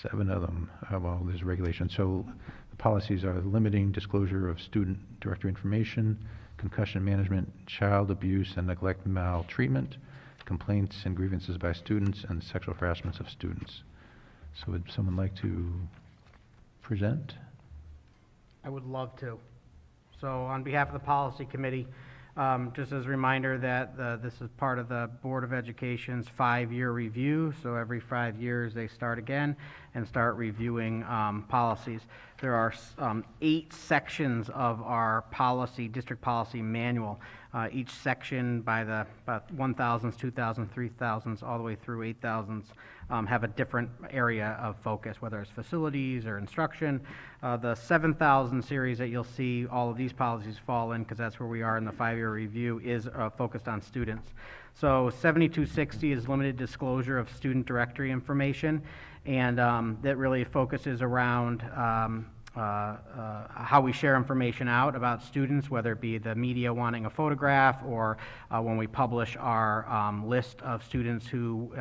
7 of them. Well, there's regulations. So the policies are limiting disclosure of student directory information, concussion management, child abuse and neglect maltreatment, complaints and grievances by students, and sexual harassments of students. So would someone like to present? I would love to. So on behalf of the policy committee, just as a reminder that this is part of the Board of Education's 5-year review. So every 5 years they start again and start reviewing policies. There are 8 sections of our policy, district policy manual. Each section by the 1000s, 2000s, 3000s, all the way through 8000s have a different area of focus, whether it's facilities or instruction. The 7000 series that you'll see all of these policies fall in, because that's where we are in the 5-year review, is focused on students. So 7260 is limited disclosure of student directory information, and that really focuses around how we share information out about students, whether it be the media wanting a photograph, or when we publish our list of students who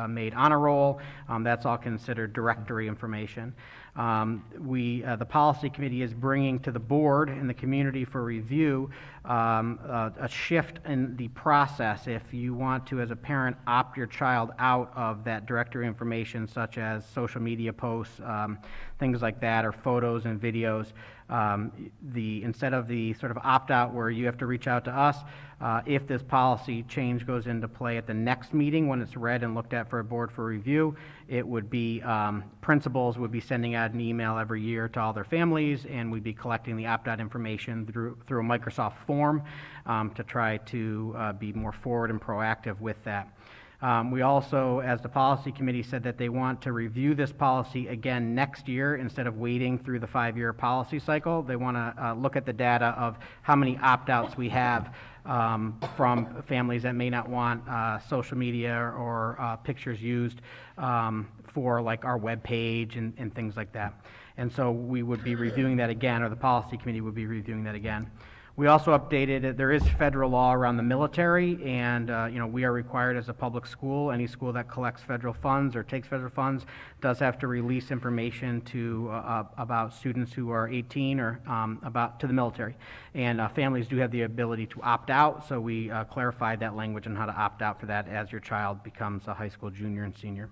made honor roll. That's all considered directory information. The policy committee is bringing to the board and the community for review a shift in the process. If you want to, as a parent, opt your child out of that directory information, such as social media posts, things like that, or photos and videos, instead of the sort of opt-out where you have to reach out to us, if this policy change goes into play at the next meeting when it's read and looked at for a board for review, it would be principals would be sending out an email every year to all their families, and we'd be collecting the opt-out information through a Microsoft form to try to be more forward and proactive with that. We also, as the policy committee, said that they want to review this policy again next year instead of waiting through the 5-year policy cycle. They want to look at the data of how many opt-outs we have from families that may not want social media or pictures used for like our web page and things like that. And so we would be reviewing that again, or the policy committee would be reviewing that again. We also updated it. There is federal law around the military, and we are required as a public school, any school that collects federal funds or takes federal funds does have to release information to about students who are 18 or to the military. And families do have the ability to opt out, so we clarified that language on how to opt out for that as your child becomes a high school junior and senior.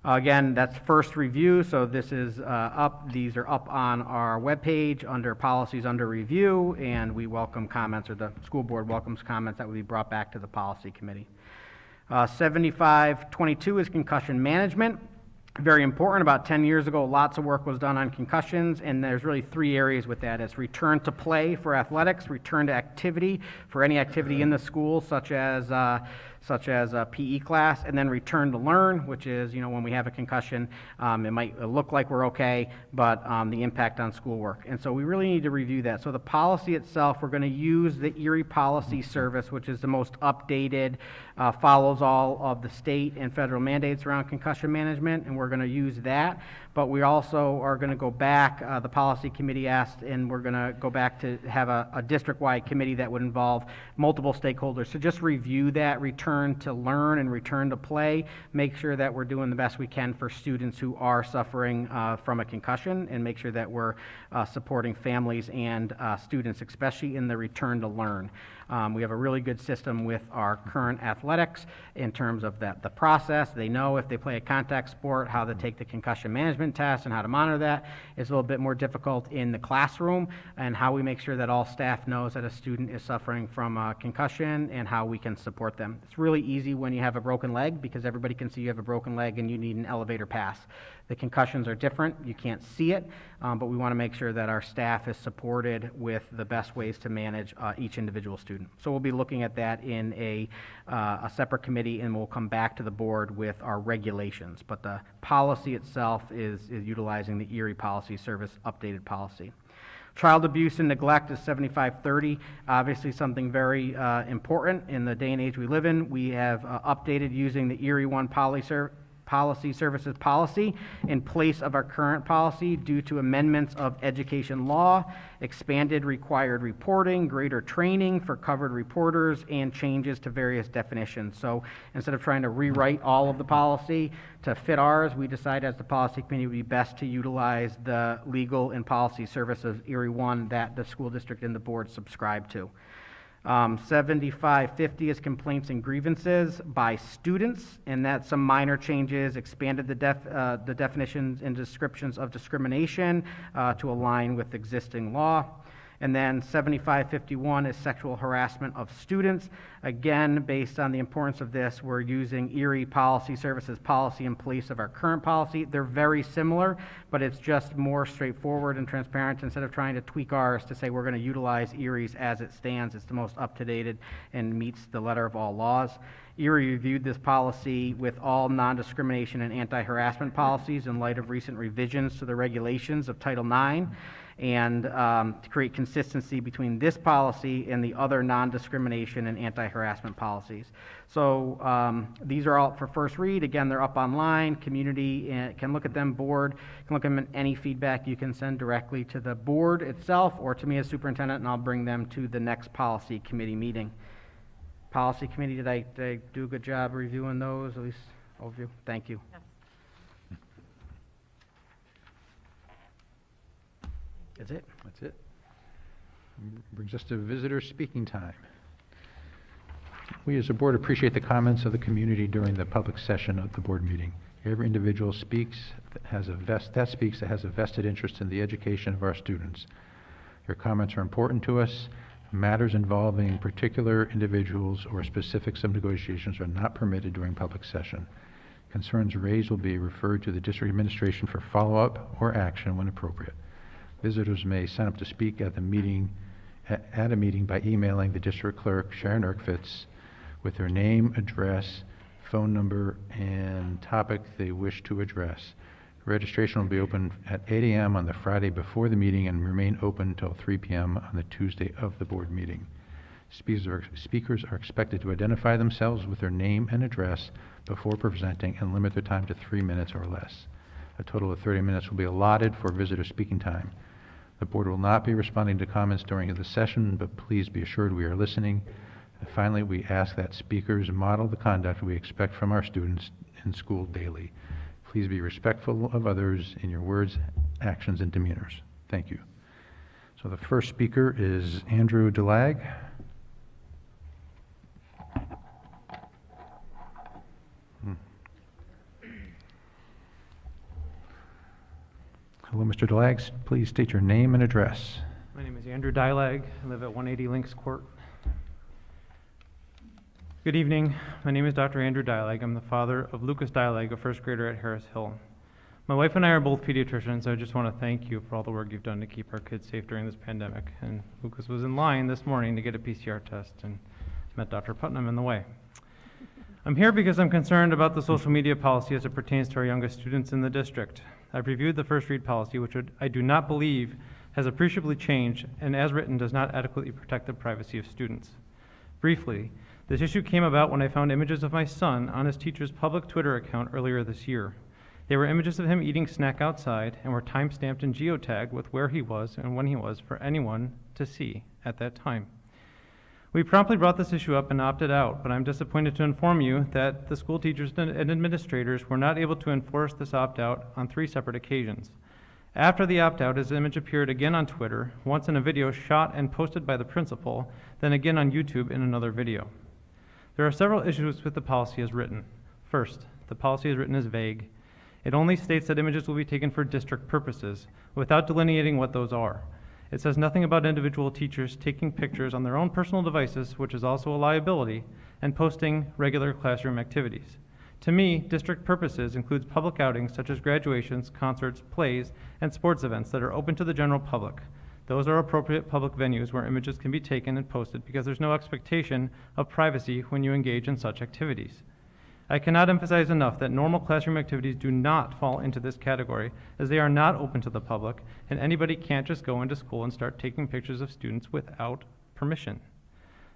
Again, that's first review, so this is up. These are up on our webpage under policies under review, and we welcome comments, or the school board welcomes comments that will be brought back to the policy committee. 7522 is concussion management. Very important. About 10 years ago, lots of work was done on concussions, and there's really 3 areas with that. It's return to play for athletics, return to activity for any activity in the school, such as a PE class, and then return to learn, which is, when we have a concussion, it might look like we're okay, but the impact on schoolwork. And so we really need to review that. So the policy itself, we're going to use the Erie Policy Service, which is the most updated, follows all of the state and federal mandates around concussion management, and we're going to use that. But we also are going to go back, the policy committee asked, and we're going to go back to have a district-wide committee that would involve multiple stakeholders to just review that, return to learn and return to play, make sure that we're doing the best we can for students who are suffering from a concussion, and make sure that we're supporting families and students, especially in the return to learn. We have a really good system with our current athletics in terms of the process. They know if they play a contact sport, how to take the concussion management test and how to monitor that. It's a little bit more difficult in the classroom, and how we make sure that all staff knows that a student is suffering from a concussion and how we can support them. It's really easy when you have a broken leg, because everybody can see you have a broken leg and you need an elevator pass. The concussions are different. You can't see it, but we want to make sure that our staff is supported with the best ways to manage each individual student. So we'll be looking at that in a separate committee, and we'll come back to the board with our regulations. But the policy itself is utilizing the Erie Policy Service updated policy. Child abuse and neglect is 7530, obviously something very important in the day and age we live in. We have updated using the Erie One Policy Services policy in place of our current policy due to amendments of education law, expanded required reporting, greater training for covered reporters, and changes to various definitions. So instead of trying to rewrite all of the policy to fit ours, we decided as the policy committee it would be best to utilize the legal and policy services Erie One that the school district and the board subscribe to. 7550 is complaints and grievances by students, and that's some minor changes, expanded the definitions and descriptions of discrimination to align with existing law. And then 7551 is sexual harassment of students. Again, based on the importance of this, we're using Erie Policy Services policy in place of our current policy. They're very similar, but it's just more straightforward and transparent. Instead of trying to tweak ours to say we're going to utilize Erie's as it stands, it's the most up-to-date and meets the letter of all laws. Erie reviewed this policy with all non-discrimination and anti-harassment policies in light of recent revisions to the regulations of Title IX, and to create consistency between this policy and the other non-discrimination and anti-harassment policies. So these are all for first read. Again, they're up online. Community can look at them. Board can look at them. Any feedback you can send directly to the board itself or to me as superintendent, and I'll bring them to the next policy committee meeting. Policy committee, did I do a good job reviewing those, at least overview? Thank you. That's it. That's it. Brings us to visitor speaking time. We as a board appreciate the comments of the community during the public session of the board meeting. Every individual speaks that has a vested interest in the education of our students. Your comments are important to us. Matters involving particular individuals or specifics of negotiations are not permitted during public session. Concerns raised will be referred to the district administration for follow-up or action when appropriate. Visitors may sign up to speak at a meeting by emailing the district clerk, Sharon Erkfitz, with their name, address, phone number, and topic they wish to address. Registration will be open at 8 a.m. on the Friday before the meeting and remain open until 3 p.m. on the Tuesday of the board meeting. Speakers are expected to identify themselves with their name and address before presenting and limit their time to 3 minutes or less. A total of 30 minutes will be allotted for visitor speaking time. The board will not be responding to comments during the session, but please be assured we are listening. And finally, we ask that speakers model the conduct we expect from our students in school daily. Please be respectful of others in your words, actions, and demeanors. Thank you. So the first speaker is Andrew Delag. Hello, Mr. Delag. Please state your name and address. My name is Andrew Dylag. I live at 180 Lynx Court. Good evening. My name is Dr. Andrew Dylag. I'm the father of Lucas Dylag, a first grader at Harris Hill. My wife and I are both pediatricians, so I just want to thank you for all the work you've done to keep our kids safe during this pandemic. And Lucas was in line this morning to get a PCR test and met Dr. Putnam in the way. I'm here because I'm concerned about the social media policy as it pertains to our youngest students in the district. I've reviewed the first read policy, which I do not believe has appreciably changed and as written does not adequately protect the privacy of students. Briefly, this issue came about when I found images of my son on his teacher's public Twitter account earlier this year. They were images of him eating snack outside and were time-stamped and geotagged with where he was and when he was for anyone to see at that time. We promptly brought this issue up and opted out, but I'm disappointed to inform you that the school teachers and administrators were not able to enforce this opt-out on 3 separate occasions. After the opt-out, his image appeared again on Twitter, once in a video shot and posted by the principal, then again on YouTube in another video. There are several issues with the policy as written. First, the policy as written is vague. It only states that images will be taken for district purposes, without delineating what those are. It says nothing about individual teachers taking pictures on their own personal devices, which is also a liability, and posting regular classroom activities. To me, district purposes includes public outings such as graduations, concerts, plays, and sports events that are open to the general public. Those are appropriate public venues where images can be taken and posted because there's no expectation of privacy when you engage in such activities. I cannot emphasize enough that normal classroom activities do not fall into this category, as they are not open to the public, and anybody can't just go into school and start taking pictures of students without permission.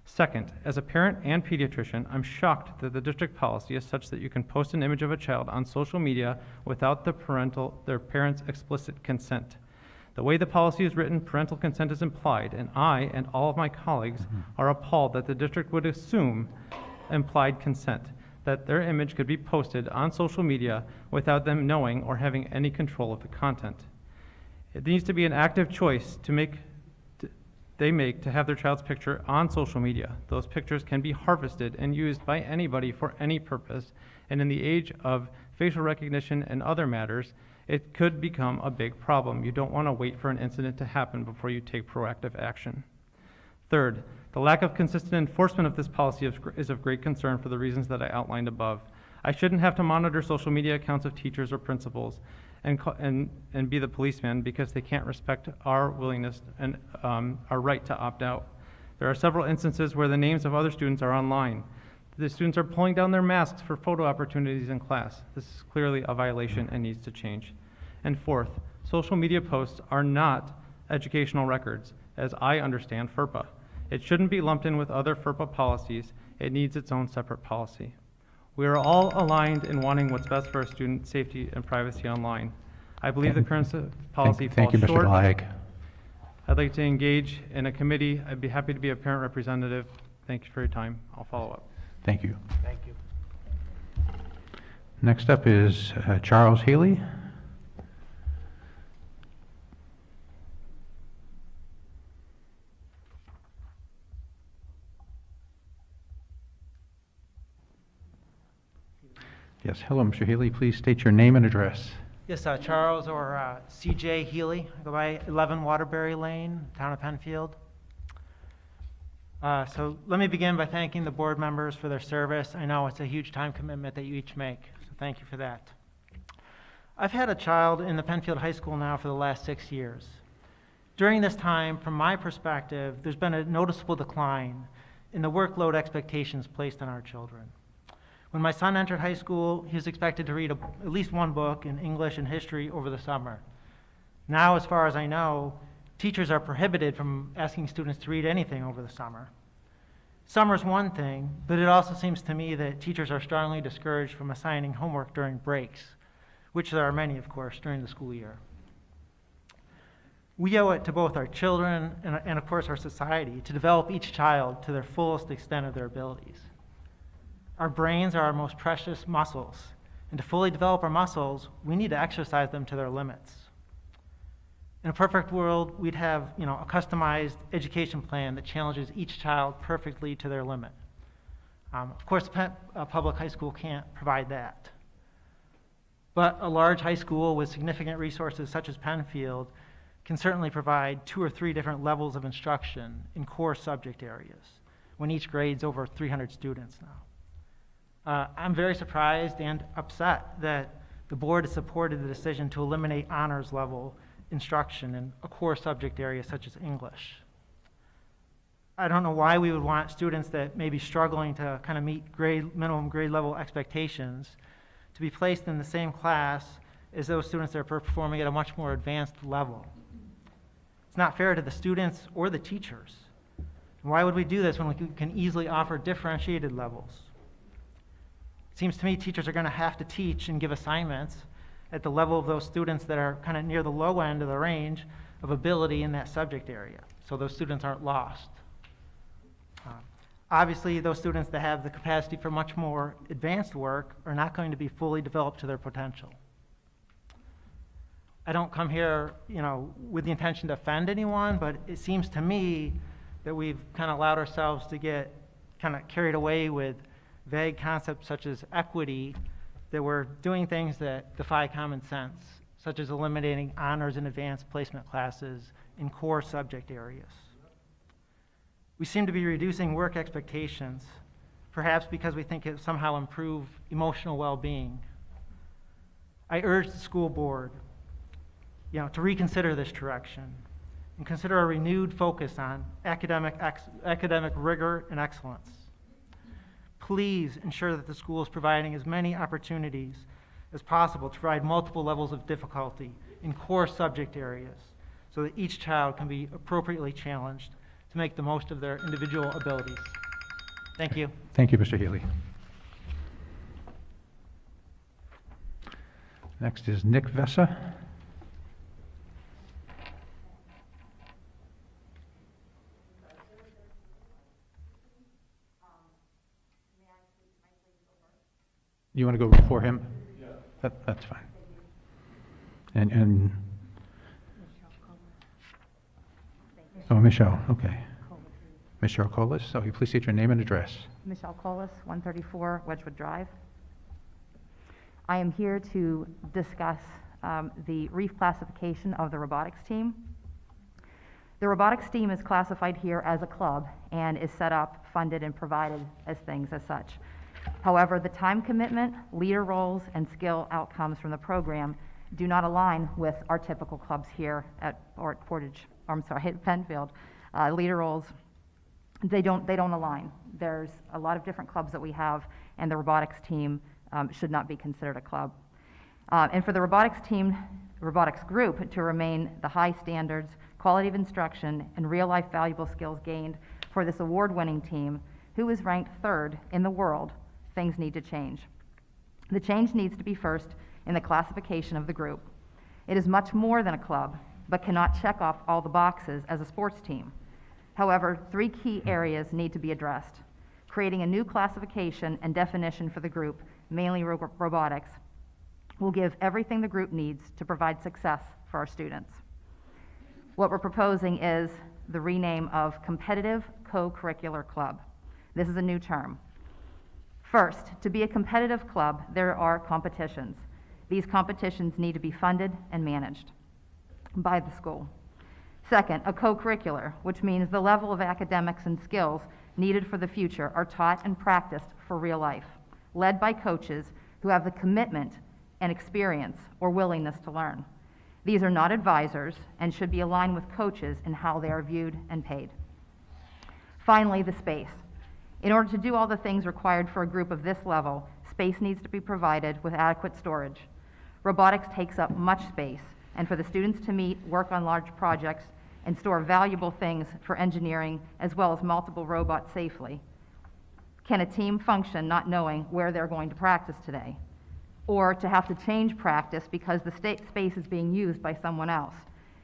Second, as a parent and pediatrician, I'm shocked that the district policy is such that you can post an image of a child on social media without their parents' explicit consent. The way the policy is written, parental consent is implied, and I and all of my colleagues are appalled that the district would assume implied consent, that their image could be posted on social media without them knowing or having any control of the content. It needs to be an active choice they make to have their child's picture on social media. Those pictures can be harvested and used by anybody for any purpose, and in the age of facial recognition and other matters, it could become a big problem. You don't want to wait for an incident to happen before you take proactive action. Third, the lack of consistent enforcement of this policy is of great concern for the reasons that I outlined above. I shouldn't have to monitor social media accounts of teachers or principals and be the policeman because they can't respect our willingness and our right to opt out. There are several instances where the names of other students are online. The students are pulling down their masks for photo opportunities in class. This is clearly a violation and needs to change. And fourth, social media posts are not educational records, as I understand FERPA. It shouldn't be lumped in with other FERPA policies. It needs its own separate policy. We are all aligned in wanting what's best for our student safety and privacy online. I believe the current policy falls short. Thank you, Mr. Delag. I'd like to engage in a committee. I'd be happy to be a parent representative. Thank you for your time. I'll follow up. Thank you. Thank you. Next up is Charles Haley. Yes, hello, Mr. Healy. Please state your name and address. Yes, Charles or CJ Healy. I go by 11 Waterbury Lane, town of Penfield. So let me begin by thanking the board members for their service. I know it's a huge time commitment that you each make, so thank you for that. I've had a child in the Penfield High School now for the last 6 years. During this time, from my perspective, there's been a noticeable decline in the workload expectations placed on our children. When my son entered high school, he was expected to read at least one book in English and history over the summer. Now, as far as I know, teachers are prohibited from asking students to read anything over the summer. Summer's one thing, but it also seems to me that teachers are strongly discouraged from assigning homework during breaks, which there are many, of course, during the school year. We owe it to both our children and of course, our society to develop each child to their fullest extent of their abilities. Our brains are our most precious muscles, and to fully develop our muscles, we need to exercise them to their limits. In a perfect world, we'd have a customized education plan that challenges each child perfectly to their limit. Of course, a public high school can't provide that. But a large high school with significant resources such as Penfield can certainly provide 2 or 3 different levels of instruction in core subject areas when each grade's over 300 students now. I'm very surprised and upset that the board has supported the decision to eliminate honors level instruction in a core subject area such as English. I don't know why we would want students that may be struggling to kind of meet minimum grade level expectations to be placed in the same class as those students that are performing at a much more advanced level. It's not fair to the students or the teachers. Why would we do this when we can easily offer differentiated levels? It seems to me teachers are going to have to teach and give assignments at the level of those students that are kind of near the low end of the range of ability in that subject area, so those students aren't lost. Obviously, those students that have the capacity for much more advanced work are not going to be fully developed to their potential. I don't come here, with the intention to offend anyone, but it seems to me that we've kind of allowed ourselves to get kind of carried away with vague concepts such as equity, that we're doing things that defy common sense, such as eliminating honors and advanced placement classes in core subject areas. We seem to be reducing work expectations, perhaps because we think it somehow improve emotional well-being. I urge the school board, to reconsider this direction and consider a renewed focus on academic rigor and excellence. Please ensure that the school is providing as many opportunities as possible to provide multiple levels of difficulty in core subject areas so that each child can be appropriately challenged to make the most of their individual abilities. Thank you. Thank you, Mr. Healy. Next is Nick Vessa. You want to go before him? Yeah. That's fine. And oh, Michelle, okay. Michelle Colas, so you please state your name and address. Michelle Colas, 134 Wedgewood Drive. I am here to discuss the reclassification of the robotics team. The robotics team is classified here as a club and is set up, funded, and provided as things as such. However, the time commitment, leader roles, and skill outcomes from the program do not align with our typical clubs here at Penfield. Leader roles, they don't align. There's a lot of different clubs that we have, and the robotics team should not be considered a club. And for the robotics group to remain the high standards, quality of instruction, and real-life valuable skills gained for this award-winning team, who is ranked 3rd in the world, things need to change. The change needs to be first in the classification of the group. It is much more than a club, but cannot check off all the boxes as a sports team. However, 3 key areas need to be addressed. Creating a new classification and definition for the group, mainly robotics, will give everything the group needs to provide success for our students. What we're proposing is the rename of Competitive Co-Curricular Club. This is a new term. First, to be a competitive club, there are competitions. These competitions need to be funded and managed by the school. Second, a co-curricular, which means the level of academics and skills needed for the future are taught and practiced for real life, led by coaches who have the commitment and experience or willingness to learn. These are not advisors and should be aligned with coaches in how they are viewed and paid. Finally, the space. In order to do all the things required for a group of this level, space needs to be provided with adequate storage. Robotics takes up much space, and for the students to meet, work on large projects, and store valuable things for engineering, as well as multiple robots safely, can a team function not knowing where they're going to practice today? Or to have to change practice because the space is being used by someone else.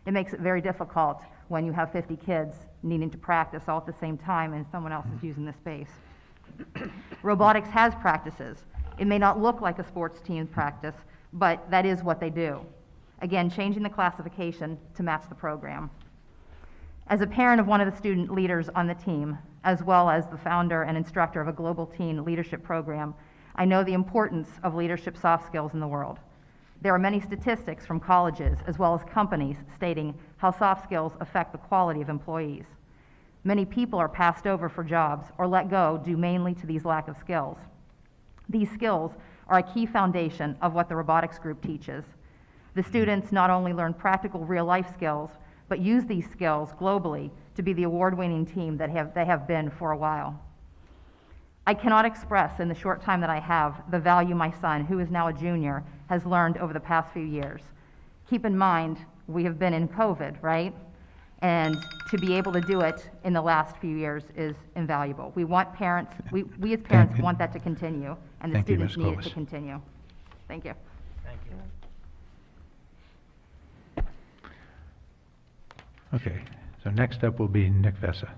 It makes it very difficult when you have 50 kids needing to practice all at the same time and someone else is using the space. Robotics has practices. It may not look like a sports team practice, but that is what they do. Again, changing the classification to match the program. As a parent of one of the student leaders on the team, as well as the founder and instructor of a global teen leadership program, I know the importance of leadership soft skills in the world. There are many statistics from colleges as well as companies stating how soft skills affect the quality of employees. Many people are passed over for jobs or let go due mainly to these lack of skills. These skills are a key foundation of what the robotics group teaches. The students not only learn practical real-life skills, but use these skills globally to be the award-winning team that they have been for a while. I cannot express in the short time that I have the value my son, who is now a junior, has learned over the past few years. Keep in mind, we have been in COVID, right? And to be able to do it in the last few years is invaluable. We want parents, we as parents want that to continue, and the Thank you, students Ms. need it Clovis. to continue. Thank you. Thank you. Okay, so next up will be Nick Vessa.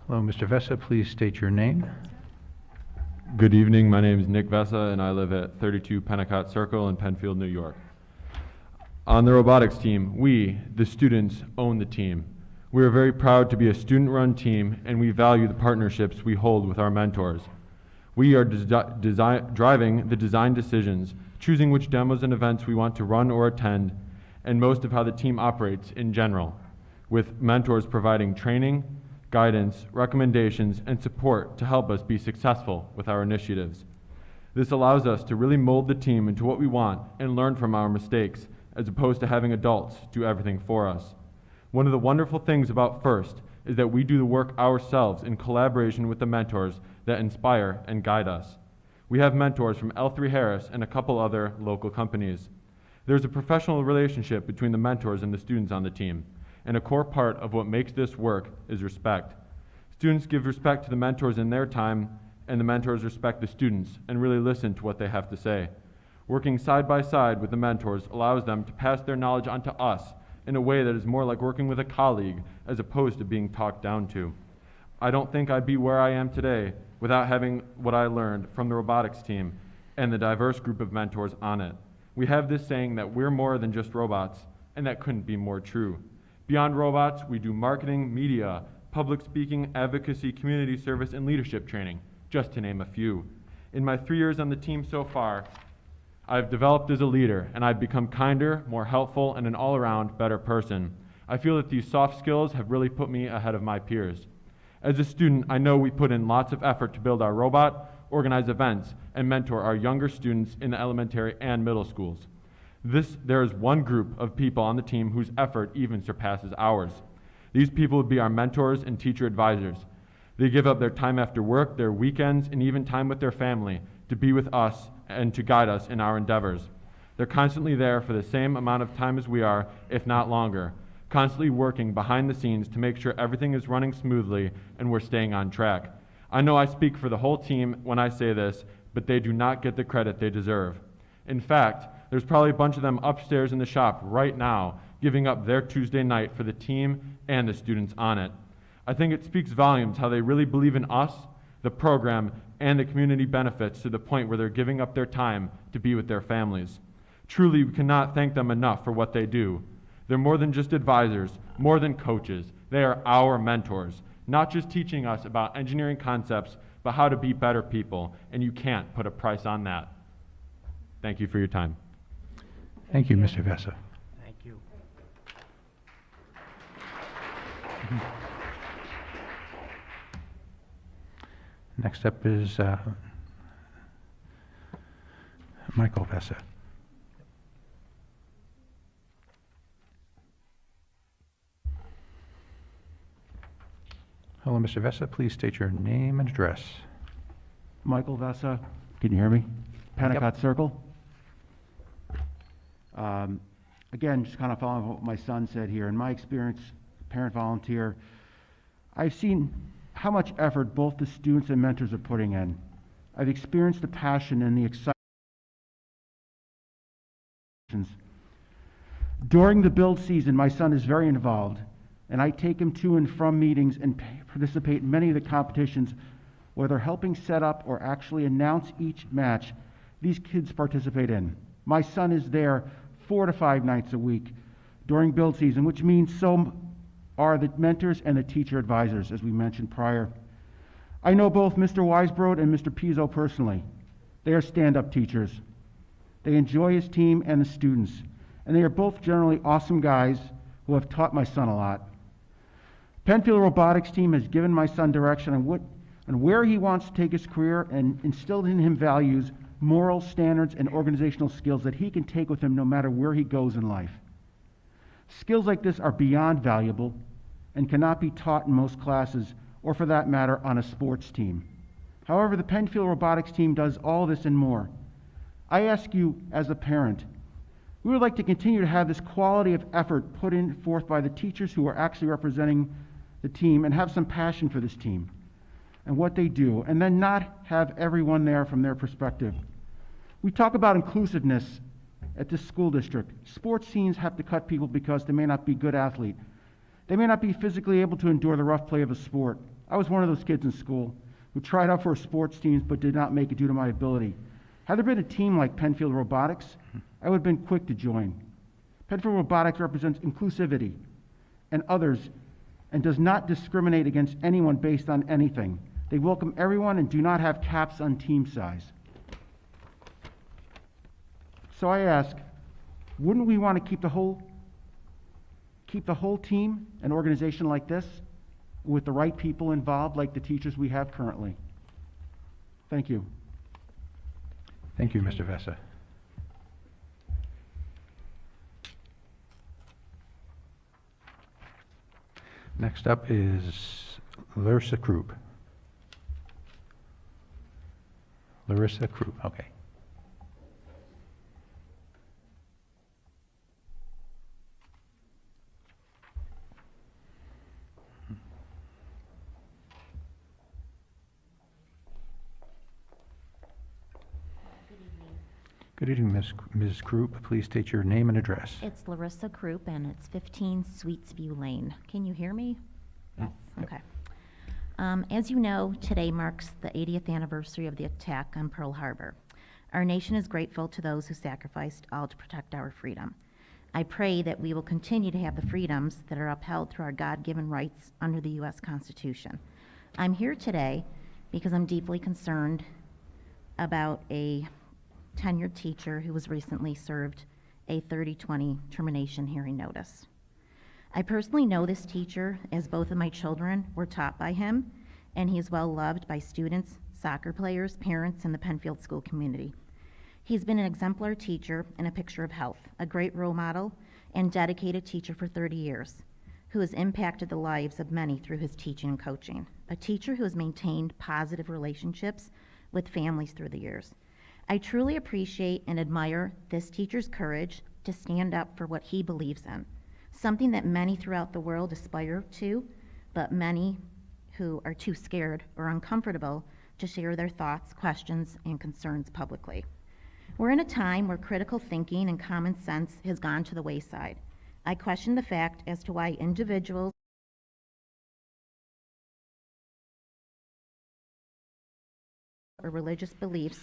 Hello, Mr. Vessa, please state your name. Good evening. My name is Nick Vessa, and I live at 32 Pennicott Circle in Penfield, New York. On the robotics team, we, the students, own the team. We are very proud to be a student-run team, and we value the partnerships we hold with our mentors. We are driving the design decisions, choosing which demos and events we want to run or attend, and most of how the team operates in general, with mentors providing training, guidance, recommendations, and support to help us be successful with our initiatives. This allows us to really mold the team into what we want and learn from our mistakes, as opposed to having adults do everything for us. One of the wonderful things about FIRST is that we do the work ourselves in collaboration with the mentors that inspire and guide us. We have mentors from L3 Harris and a couple other local companies. There's a professional relationship between the mentors and the students on the team, and a core part of what makes this work is respect. Students give respect to the mentors in their time, and the mentors respect the students and really listen to what they have to say. Working side by side with the mentors allows them to pass their knowledge on to us in a way that is more like working with a colleague as opposed to being talked down to. I don't think I'd be where I am today without having what I learned from the robotics team and the diverse group of mentors on it. We have this saying that we're more than just robots, and that couldn't be more true. Beyond robots, we do marketing, media, public speaking, advocacy, community service, and leadership training, just to name a few. In my 3 years on the team so far, I've developed as a leader, and I've become kinder, more helpful, and an all-around better person. I feel that these soft skills have really put me ahead of my peers. As a student, I know we put in lots of effort to build our robot, organize events, and mentor our younger students in the elementary and middle schools. There is one group of people on the team whose effort even surpasses ours. These people would be our mentors and teacher advisors. They give up their time after work, their weekends, and even time with their family to be with us and to guide us in our endeavors. They're constantly there for the same amount of time as we are, if not longer, constantly working behind the scenes to make sure everything is running smoothly and we're staying on track. I know I speak for the whole team when I say this, but they do not get the credit they deserve. In fact, there's probably a bunch of them upstairs in the shop right now giving up their Tuesday night for the team and the students on it. I think it speaks volumes how they really believe in us, the program, and the community benefits to the point where they're giving up their time to be with their families. Truly, we cannot thank them enough for what they do. They're more than just advisors, more than coaches. They are our mentors, not just teaching us about engineering concepts, but how to be better people, and you can't put a price on that. Thank you for your time. Thank you, Mr. Vessa. Thank you. Next up is Michael Vessa. Hello, Mr. Vessa. Please state your name and address. Michael Vessa, can you hear me? Pennicott Circle. Again, just kind of following what my son said here. In my experience, parent volunteer, I've seen how much effort both the students and mentors are putting in. I've experienced the passion and the excitement. During the build season, my son is very involved, and I take him to and from meetings and participate in many of the competitions, whether helping set up or actually announce each match these kids participate in. My son is there 4 to 5 nights a week during build season, which means so are the mentors and the teacher advisors, as we mentioned prior. I know both Mr. Weisbrod and Mr. Pizzo personally. They are stand-up teachers. They enjoy his team and the students, and they are both generally awesome guys who have taught my son a lot. Penfield Robotics team has given my son direction on where he wants to take his career and instilled in him values, moral standards, and organizational skills that he can take with him no matter where he goes in life. Skills like this are beyond valuable and cannot be taught in most classes, or for that matter, on a sports team. However, the Penfield Robotics team does all this and more. I ask you, as a parent, we would like to continue to have this quality of effort put in forth by the teachers who are actually representing the team and have some passion for this team and what they do, and then not have everyone there from their perspective. We talk about inclusiveness at this school district. Sports teams have to cut people because they may not be good athletes. They may not be physically able to endure the rough play of a sport. I was one of those kids in school who tried out for sports teams but did not make it due to my ability. Had there been a team like Penfield Robotics, I would have been quick to join. Penfield Robotics represents inclusivity and others and does not discriminate against anyone based on anything. They welcome everyone and do not have caps on team size. So I ask, wouldn't we want to keep the whole team, an organization like this, with the right people involved, like the teachers we have currently? Thank you. Thank you, Mr. Vessa. Next up is Larissa Krupp. Larissa Krupp, okay. Good evening, Ms. Krupp. Please state your name and address. It's Larissa Krupp, and it's 15 Sweetsview Lane. Can you hear me? Yes. Okay. As you know, today marks the 80th anniversary of the attack on Pearl Harbor. Our nation is grateful to those who sacrificed all to protect our freedom. I pray that we will continue to have the freedoms that are upheld through our God-given rights under the U.S. Constitution. I'm here today because I'm deeply concerned about a tenured teacher who was recently served a 30/20 termination hearing notice. I personally know this teacher, as both of my children were taught by him, and he is well loved by students, soccer players, parents, and the Penfield school community. He's been an exemplar teacher and a picture of health, a great role model, and dedicated teacher for 30 years, who has impacted the lives of many through his teaching and coaching. A teacher who has maintained positive relationships with families through the years. I truly appreciate and admire this teacher's courage to stand up for what he believes in, something that many throughout the world aspire to, but many who are too scared or uncomfortable to share their thoughts, questions, and concerns publicly. We're in a time where critical thinking and common sense has gone to the wayside. I question the fact as to why individuals or religious beliefs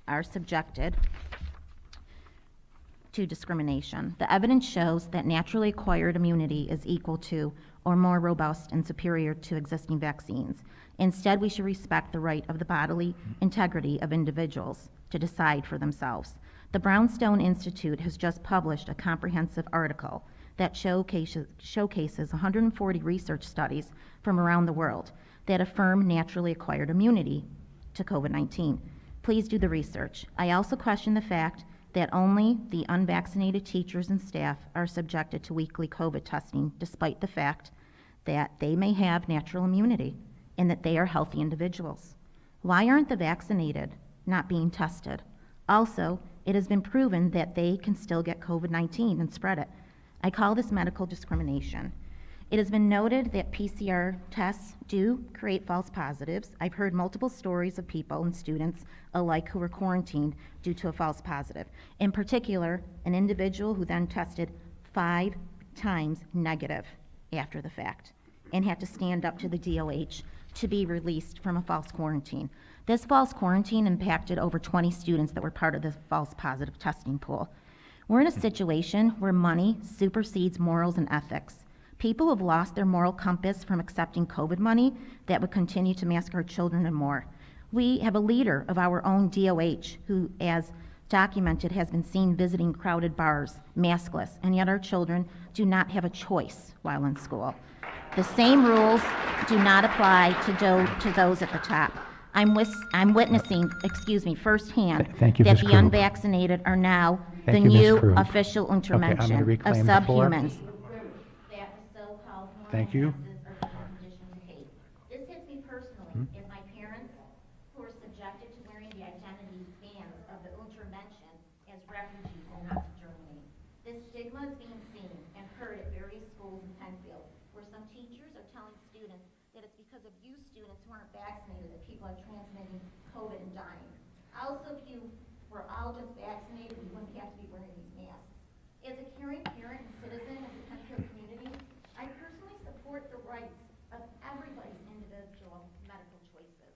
are subjected to discrimination. The evidence shows that naturally acquired immunity is equal to or more robust and superior to existing vaccines. Instead, we should respect the right of the bodily integrity of individuals to decide for themselves. The Brownstone Institute has just published a comprehensive article that showcases 140 research studies from around the world that affirm naturally acquired immunity to COVID-19. Please do the research. I also question the fact that only the unvaccinated teachers and staff are subjected to weekly COVID testing, despite the fact that they may have natural immunity and that they are healthy individuals. Why aren't the vaccinated not being tested? Also, it has been proven that they can still get COVID-19 and spread it. I call this medical discrimination. It has been noted that PCR tests do create false positives. I've heard multiple stories of people and students alike who were quarantined due to a false positive. In particular, an individual who then tested 5 times negative after the fact and had to stand up to the DOH to be released from a false quarantine. This false quarantine impacted over 20 students that were part of the false positive testing pool. We're in a situation where money supersedes morals and ethics. People have lost their moral compass from accepting COVID money that would continue to mask our children and more. We have a leader of our own DOH who, as documented, has been seen visiting crowded bars, maskless, and yet our children do not have a choice while in school. The same rules do not apply to those at the top. I'm witnessing, firsthand Thank you, that Ms. the Krug. unvaccinated are now the Thank you, Ms. new Krug. official Okay, I'm gonna intervention of reclaim the floor. subhumans. That the so-called Thank you. normal masses are being conditioned to hate. This hits me personally as my parents, who are subjected to wearing the identity bands of the intervention as refugees in Nazi Germany. This stigma is being seen and heard at various schools in Penfield, where some teachers are telling students that it's because of you students who aren't vaccinated that people are transmitting COVID and dying. Also, if you were all just vaccinated, we wouldn't have to be wearing these masks. As a caring parent and citizen of the Penfield community, I personally support the rights of everybody's individual medical choices.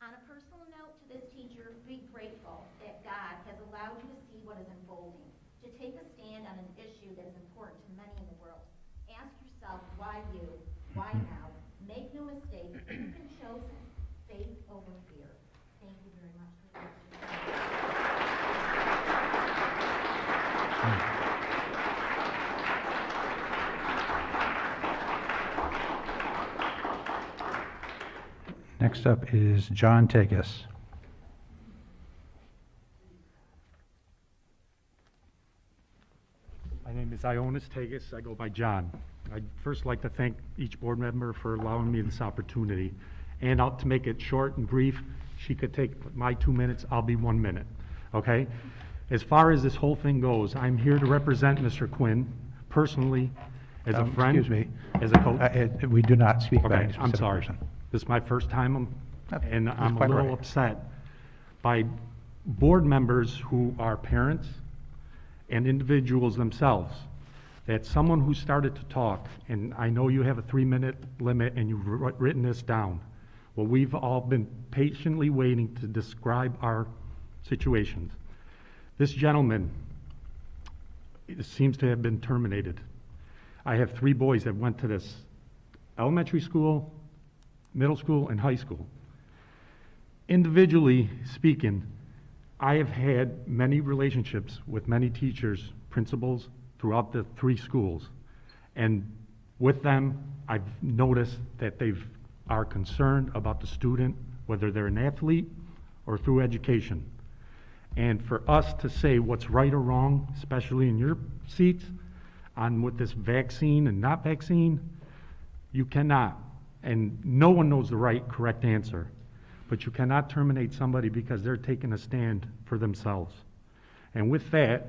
On a personal note to this teacher, be grateful that God has allowed you to see what is unfolding, to take a stand on an issue that is important to many in the world. Ask yourself, why you? Why now? Make no mistake, you've been chosen. Faith over fear. Thank you very much for Next up is John Tegas. My name is Ionis Tegas. I go by John. I'd first like to thank each board member for allowing me this opportunity. And to make it short and brief, she could take my 2 minutes, I'll be 1 minute, okay? As far as this whole thing goes, I'm here to represent Mr. Quinn personally, as a friend. Excuse me. As a coach. We do not speak about Okay, any I'm specific sorry. person. This is my first time, and That's I'm a quite all little right. upset by board members who are parents and individuals themselves, that someone who started to talk, and I know you have a 3-minute limit and you've written this down. Well, we've all been patiently waiting to describe our situations. This gentleman seems to have been terminated. I have 3 boys that went to this elementary school, middle school, and high school. Individually speaking, I have had many relationships with many teachers, principals, throughout the 3 schools. And with them, I've noticed that they are concerned about the student, whether they're an athlete or through education. And for us to say what's right or wrong, especially in your seats, on with this vaccine and not vaccine, you cannot. And no one knows the right, correct answer. But you cannot terminate somebody because they're taking a stand for themselves. And with that,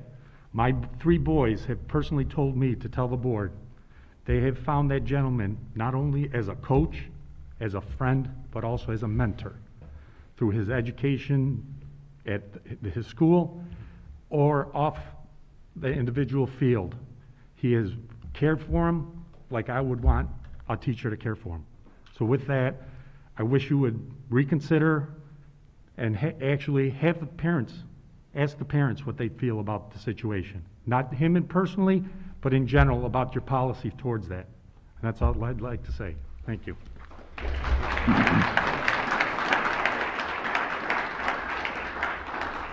my 3 boys have personally told me to tell the board they have found that gentleman not only as a coach, as a friend, but also as a mentor through his education at his school or off the individual field. He has cared for him like I would want a teacher to care for him. So with that, I wish you would reconsider and actually have the parents ask the parents what they feel about the situation. Not him personally, but in general about your policy towards that. And that's all I'd like to say. Thank you.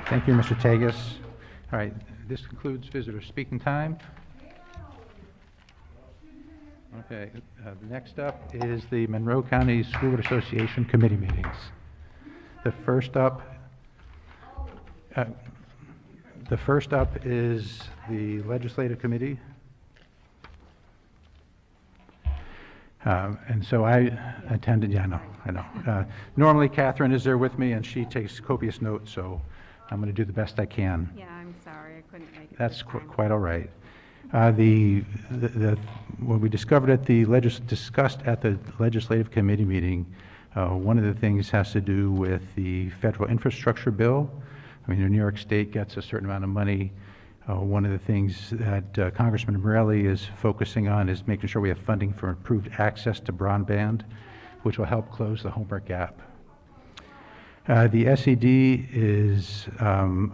Thank you, Mr. Tagus. All right, this concludes visitor speaking time. Okay, next up is the Monroe County School Board Association committee meetings. The first up is the Legislative Committee. And so I attended, yeah, I know. Normally Catherine is there with me and she takes copious notes, so I'm going to do the best I can. Yeah, I'm sorry, I couldn't make it. That's quite all right. What we discovered discussed at the Legislative Committee meeting, one of the things has to do with the federal infrastructure bill. I mean, New York State gets a certain amount of money. One of the things that Congressman Morelli is focusing on is making sure we have funding for improved access to broadband, which will help close the homework gap. The SED is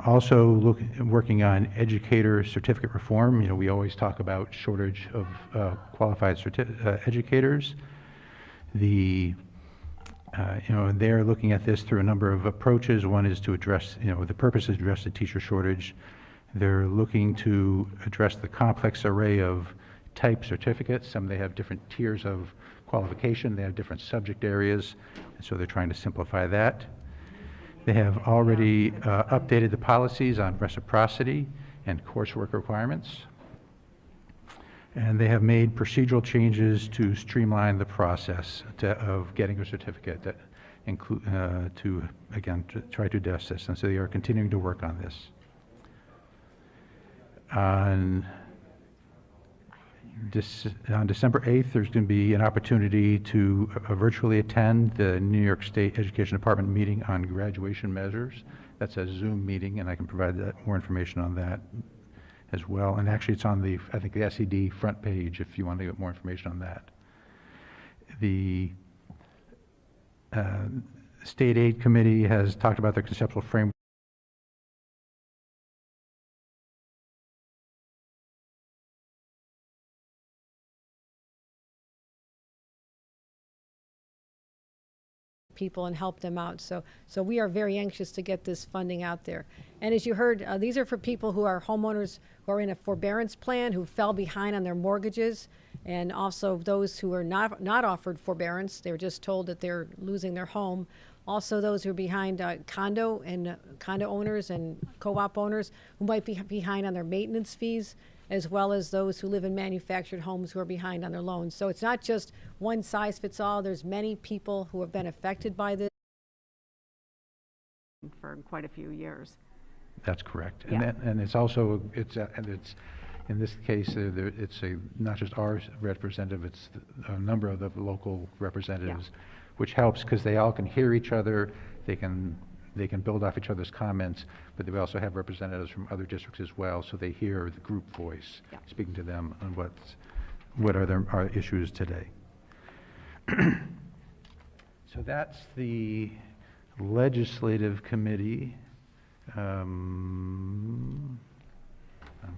also working on educator certificate reform. You know, we always talk about shortage of qualified educators. They're looking at this through a number of approaches. One is to address, the purpose is to address the teacher shortage. They're looking to address the complex array of type certificates. Some they have different tiers of qualification. They have different subject areas, and so they're trying to simplify that. They have already updated the policies on reciprocity and coursework requirements. And they have made procedural changes to streamline the process of getting a certificate that include to try to address this. And so they are continuing to work on this. On December 8th, there's going to be an opportunity to virtually attend the New York State Education Department meeting on graduation measures. That's a Zoom meeting, and I can provide more information on that as well. And actually, it's on the SED front page if you want to get more information on that. The State Aid Committee has talked about their conceptual framework. people and help them out. So we are very anxious to get this funding out there. And as you heard, these are for people who are homeowners who are in a forbearance plan, who fell behind on their mortgages, and also those who are not offered forbearance. They were just told that they're losing their home. Also those who are behind condo owners and co-op owners who might be behind on their maintenance fees, as well as those who live in manufactured homes who are behind on their loans. So it's not just one size fits all. There's many people who have been affected by this for quite a few years. That's correct. Yeah. And it's also, in this case, it's not just our representative, it's a number of the local representatives, which helps because they all can hear each other. They can build off each other's comments, but they also have representatives from other districts as well, so they hear the group voice speaking to them on what are our issues today. So that's the Legislative Committee.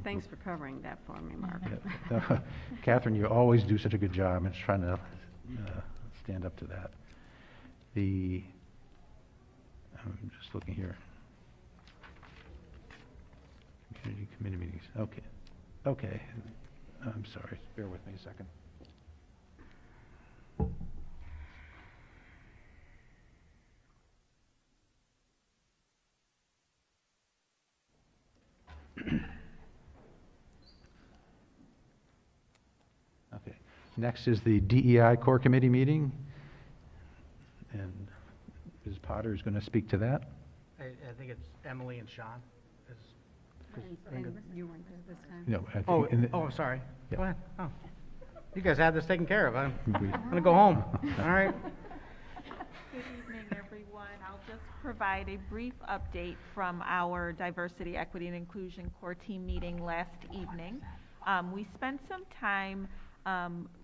Thanks for covering that for me, Mark. Yeah. Catherine, you always do such a good job. I'm just trying to stand up to that. I'm just looking here. Community committee meetings. Okay. I'm sorry. Bear with me a second. Okay. Next is the DEI Core Committee meeting. And Ms. Potter is going to speak to that. I think it's Emily and Sean. And you weren't there this time? No, I think I'm sorry. Yeah. Go ahead. Oh. You guys had this taken care of. I'm going to go home. All right. Good evening, everyone. I'll just provide a brief update from our Diversity, Equity, and Inclusion Core Team meeting last evening. We spent some time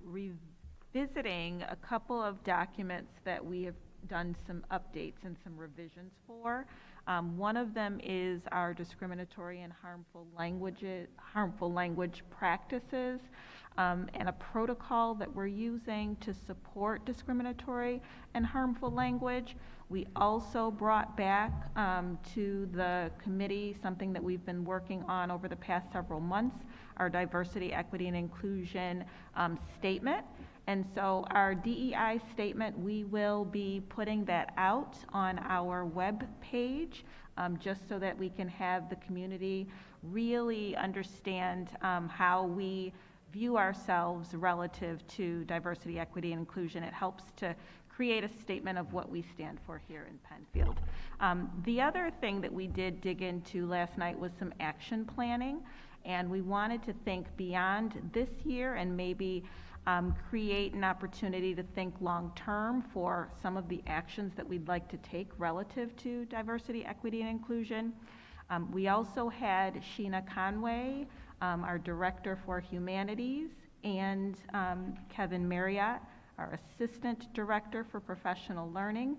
revisiting a couple of documents that we have done some updates and some revisions for. One of them is our discriminatory and harmful language practices, and a protocol that we're using to support discriminatory and harmful language. We also brought back to the committee something that we've been working on over the past several months, our diversity, equity, and inclusion statement. And so our DEI statement, we will be putting that out on our web page, just so that we can have the community really understand how we view ourselves relative to diversity, equity, and inclusion. It helps to create a statement of what we stand for here in Penfield. The other thing that we did dig into last night was some action planning, and we wanted to think beyond this year and maybe create an opportunity to think long-term for some of the actions that we'd like to take relative to diversity, equity, and inclusion. We also had Sheena Conway, our Director for Humanities, and Kevin Marriott, our Assistant Director for Professional Learning,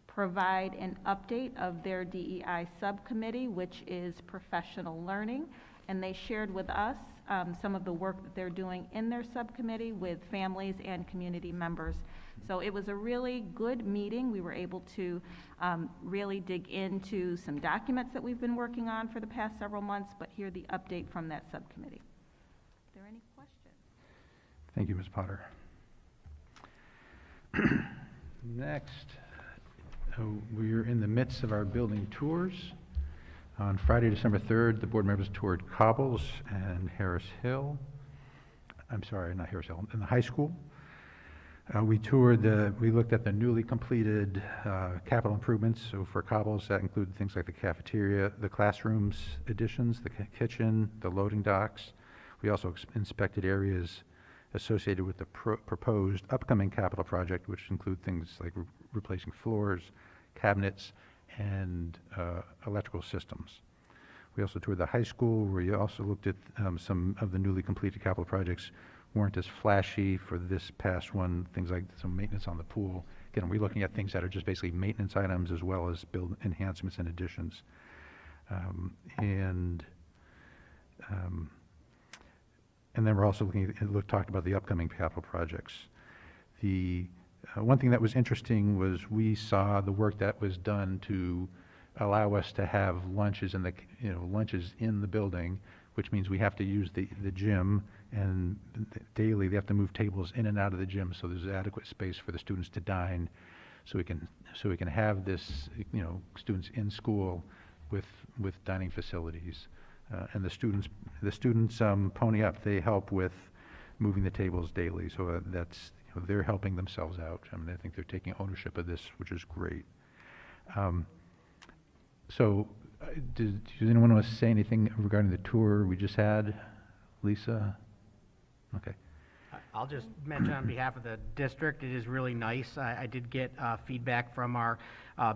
provide an update of their DEI subcommittee, which is professional learning, and they shared with us some of the work that they're doing in their subcommittee with families and community members. So it was a really good meeting. We were able to really dig into some documents that we've been working on for the past several months, but hear the update from that subcommittee. Are there any questions? Thank you, Ms. Potter. Next, we're in the midst of our building tours. On Friday, December 3rd, the board members toured Cobbles and Harris Hill. I'm sorry, not Harris Hill, in the high school. We looked at the newly completed capital improvements. So for Cobbles, that included things like the cafeteria, the classrooms additions, the kitchen, the loading docks. We also inspected areas associated with the proposed upcoming capital project, which include things like replacing floors, cabinets, and electrical systems. We also toured the high school, where we also looked at some of the newly completed capital projects weren't as flashy for this past one, things like some maintenance on the pool. Again, we're looking at things that are just basically maintenance items as well as build enhancements and additions. And then we're also looking at, talked about the upcoming capital projects. The one thing that was interesting was we saw the work that was done to allow us to have lunches in the building, which means we have to use the gym, and daily they have to move tables in and out of the gym so there's adequate space for the students to dine, so we can have this, students in school with dining facilities, and the students pony up. They help with moving the tables daily, so that's they're helping themselves out. I mean, I think they're taking ownership of this, which is great. Does anyone want to say anything regarding the tour we just had? Lisa? Okay. I'll just mention on behalf of the district, it is really nice. I did get feedback from our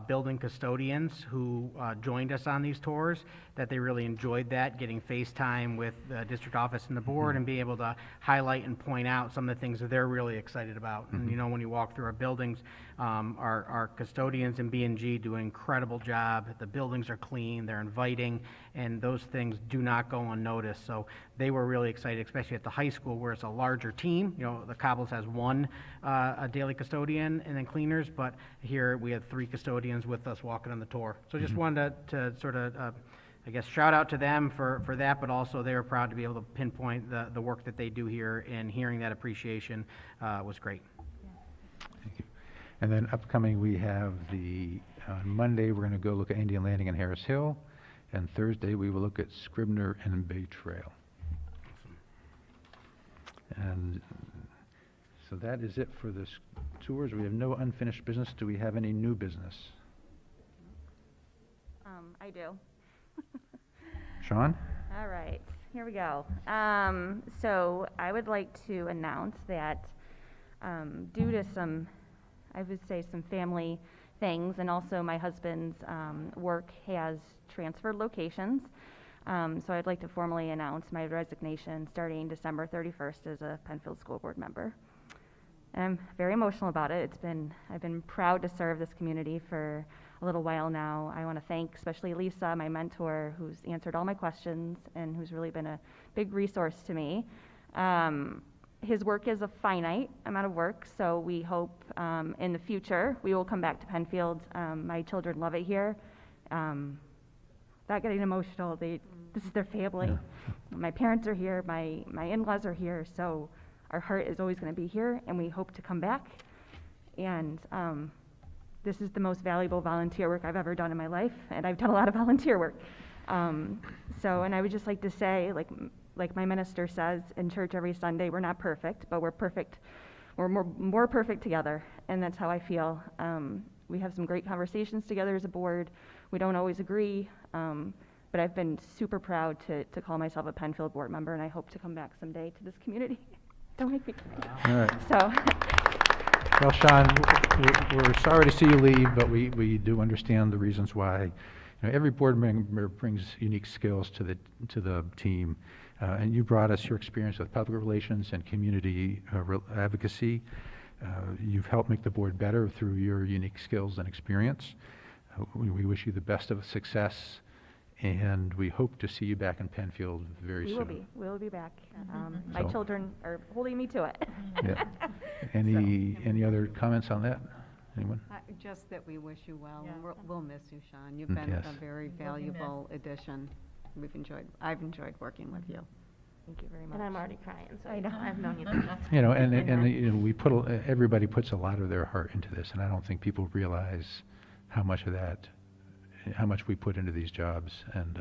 building custodians who joined us on these tours, that they really enjoyed that, getting FaceTime with the district office and the board and be able to highlight and point out some of the things that they're really excited about. And when you walk through our buildings, our custodians and B&G do an incredible job. The buildings are clean, they're inviting, and those things do not go unnoticed. So they were really excited, especially at the high school where it's a larger team. The Cobbles has one a daily custodian and then cleaners, but here we had 3 custodians with us walking on the tour. So just wanted to sort of, I guess, shout out to them for that, but also they were proud to be able to pinpoint the work that they do here, and hearing that appreciation was great. Thank you. And then upcoming, we have on Monday, we're going to go look at Indian Landing and Harris Hill, and Thursday, we will look at Scribner and Bay Trail. And so that is it for the tours. We have no unfinished business. Do we have any new business? I do. Sean? All right, here we go. So I would like to announce that due to some family things, and also my husband's work has transferred locations. So I'd like to formally announce my resignation starting December 31st as a Penfield School Board member. And I'm very emotional about it. I've been proud to serve this community for a little while now. I want to thank especially Lisa, my mentor, who's answered all my questions and who's really been a big resource to me. His work is a finite amount of work, so we hope in the future we will come back to Penfield. My children love it here. Without getting emotional, this is their family. Yeah. My parents are here, my in-laws are here, so our heart is always going to be here, and we hope to come back. And this is the most valuable volunteer work I've ever done in my life, and I've done a lot of volunteer work. And I would just like to say, like my minister says in church every Sunday, we're not perfect, but we're perfect. We're more perfect together, and that's how I feel. We have some great conversations together as a board. We don't always agree, but I've been super proud to call myself a Penfield board member, and I hope to come back someday to this community. Don't make me cry. All right. So, Well, Sean, we're sorry to see you leave, but we do understand the reasons why. Every board member brings unique skills to the team, and you brought us your experience with public relations and community advocacy. You've helped make the board better through your unique skills and experience. We wish you the best of success, and we hope to see you back in Penfield very soon. We will be back. My So- children are holding me to it. Yeah. Any other comments on that? Anyone? Just that we wish you well. Yeah. We'll miss you, Sean. You've been Yes. a very valuable addition. I've enjoyed working with you. Thank you very much. And I'm already crying, so I know. I've known you. And everybody puts a lot of their heart into this, and I don't think people realize how much we put into these jobs. And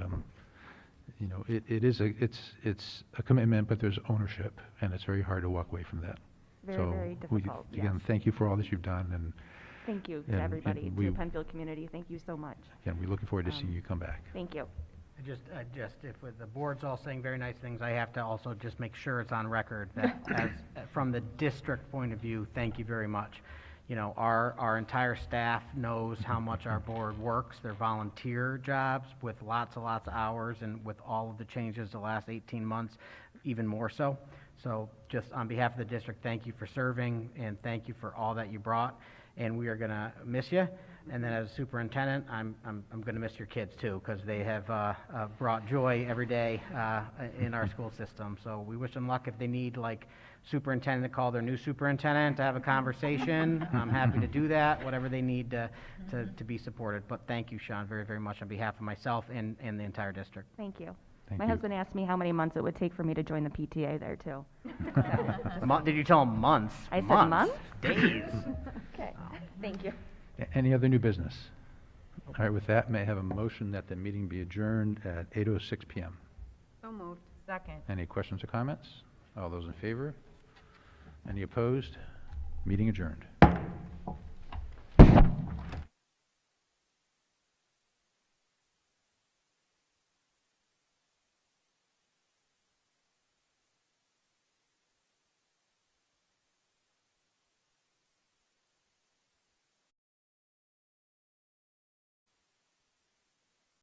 it's a commitment, but there's ownership, and it's very hard to walk away from that. Very difficult, Again, yes. thank you for all that you've done, and Thank you and to everybody, to we- the Penfield community. Thank you so much. again, we're looking forward to seeing you come back. Thank you. Just if with the board's all saying very nice things, I have to also just make sure it's on record that from the district point of view, thank you very much. Our entire staff knows how much our board works. They're volunteer jobs with lots of hours, and with all of the changes the last 18 months, even more so. So just on behalf of the district, thank you for serving, and thank you for all that you brought. And we are going to miss you. And then as superintendent, I'm going to miss your kids too, because they have brought joy every day in our school system. So we wish them luck. If they need superintendent to call their new superintendent to have a conversation, I'm happy to do that, whatever they need to be supported. But thank you, Sean, very, very much on behalf of myself and the entire district. Thank you. Thank My you. husband asked me how many months it would take for me to join the PTA there, too. Did you tell them months? I said months? Days. Okay, thank you. Any other new business? All right, with that, may I have a motion that the meeting be adjourned at 8:06 p.m.? So moved. Second. Any questions or comments? All those in favor? Any opposed? Meeting adjourned.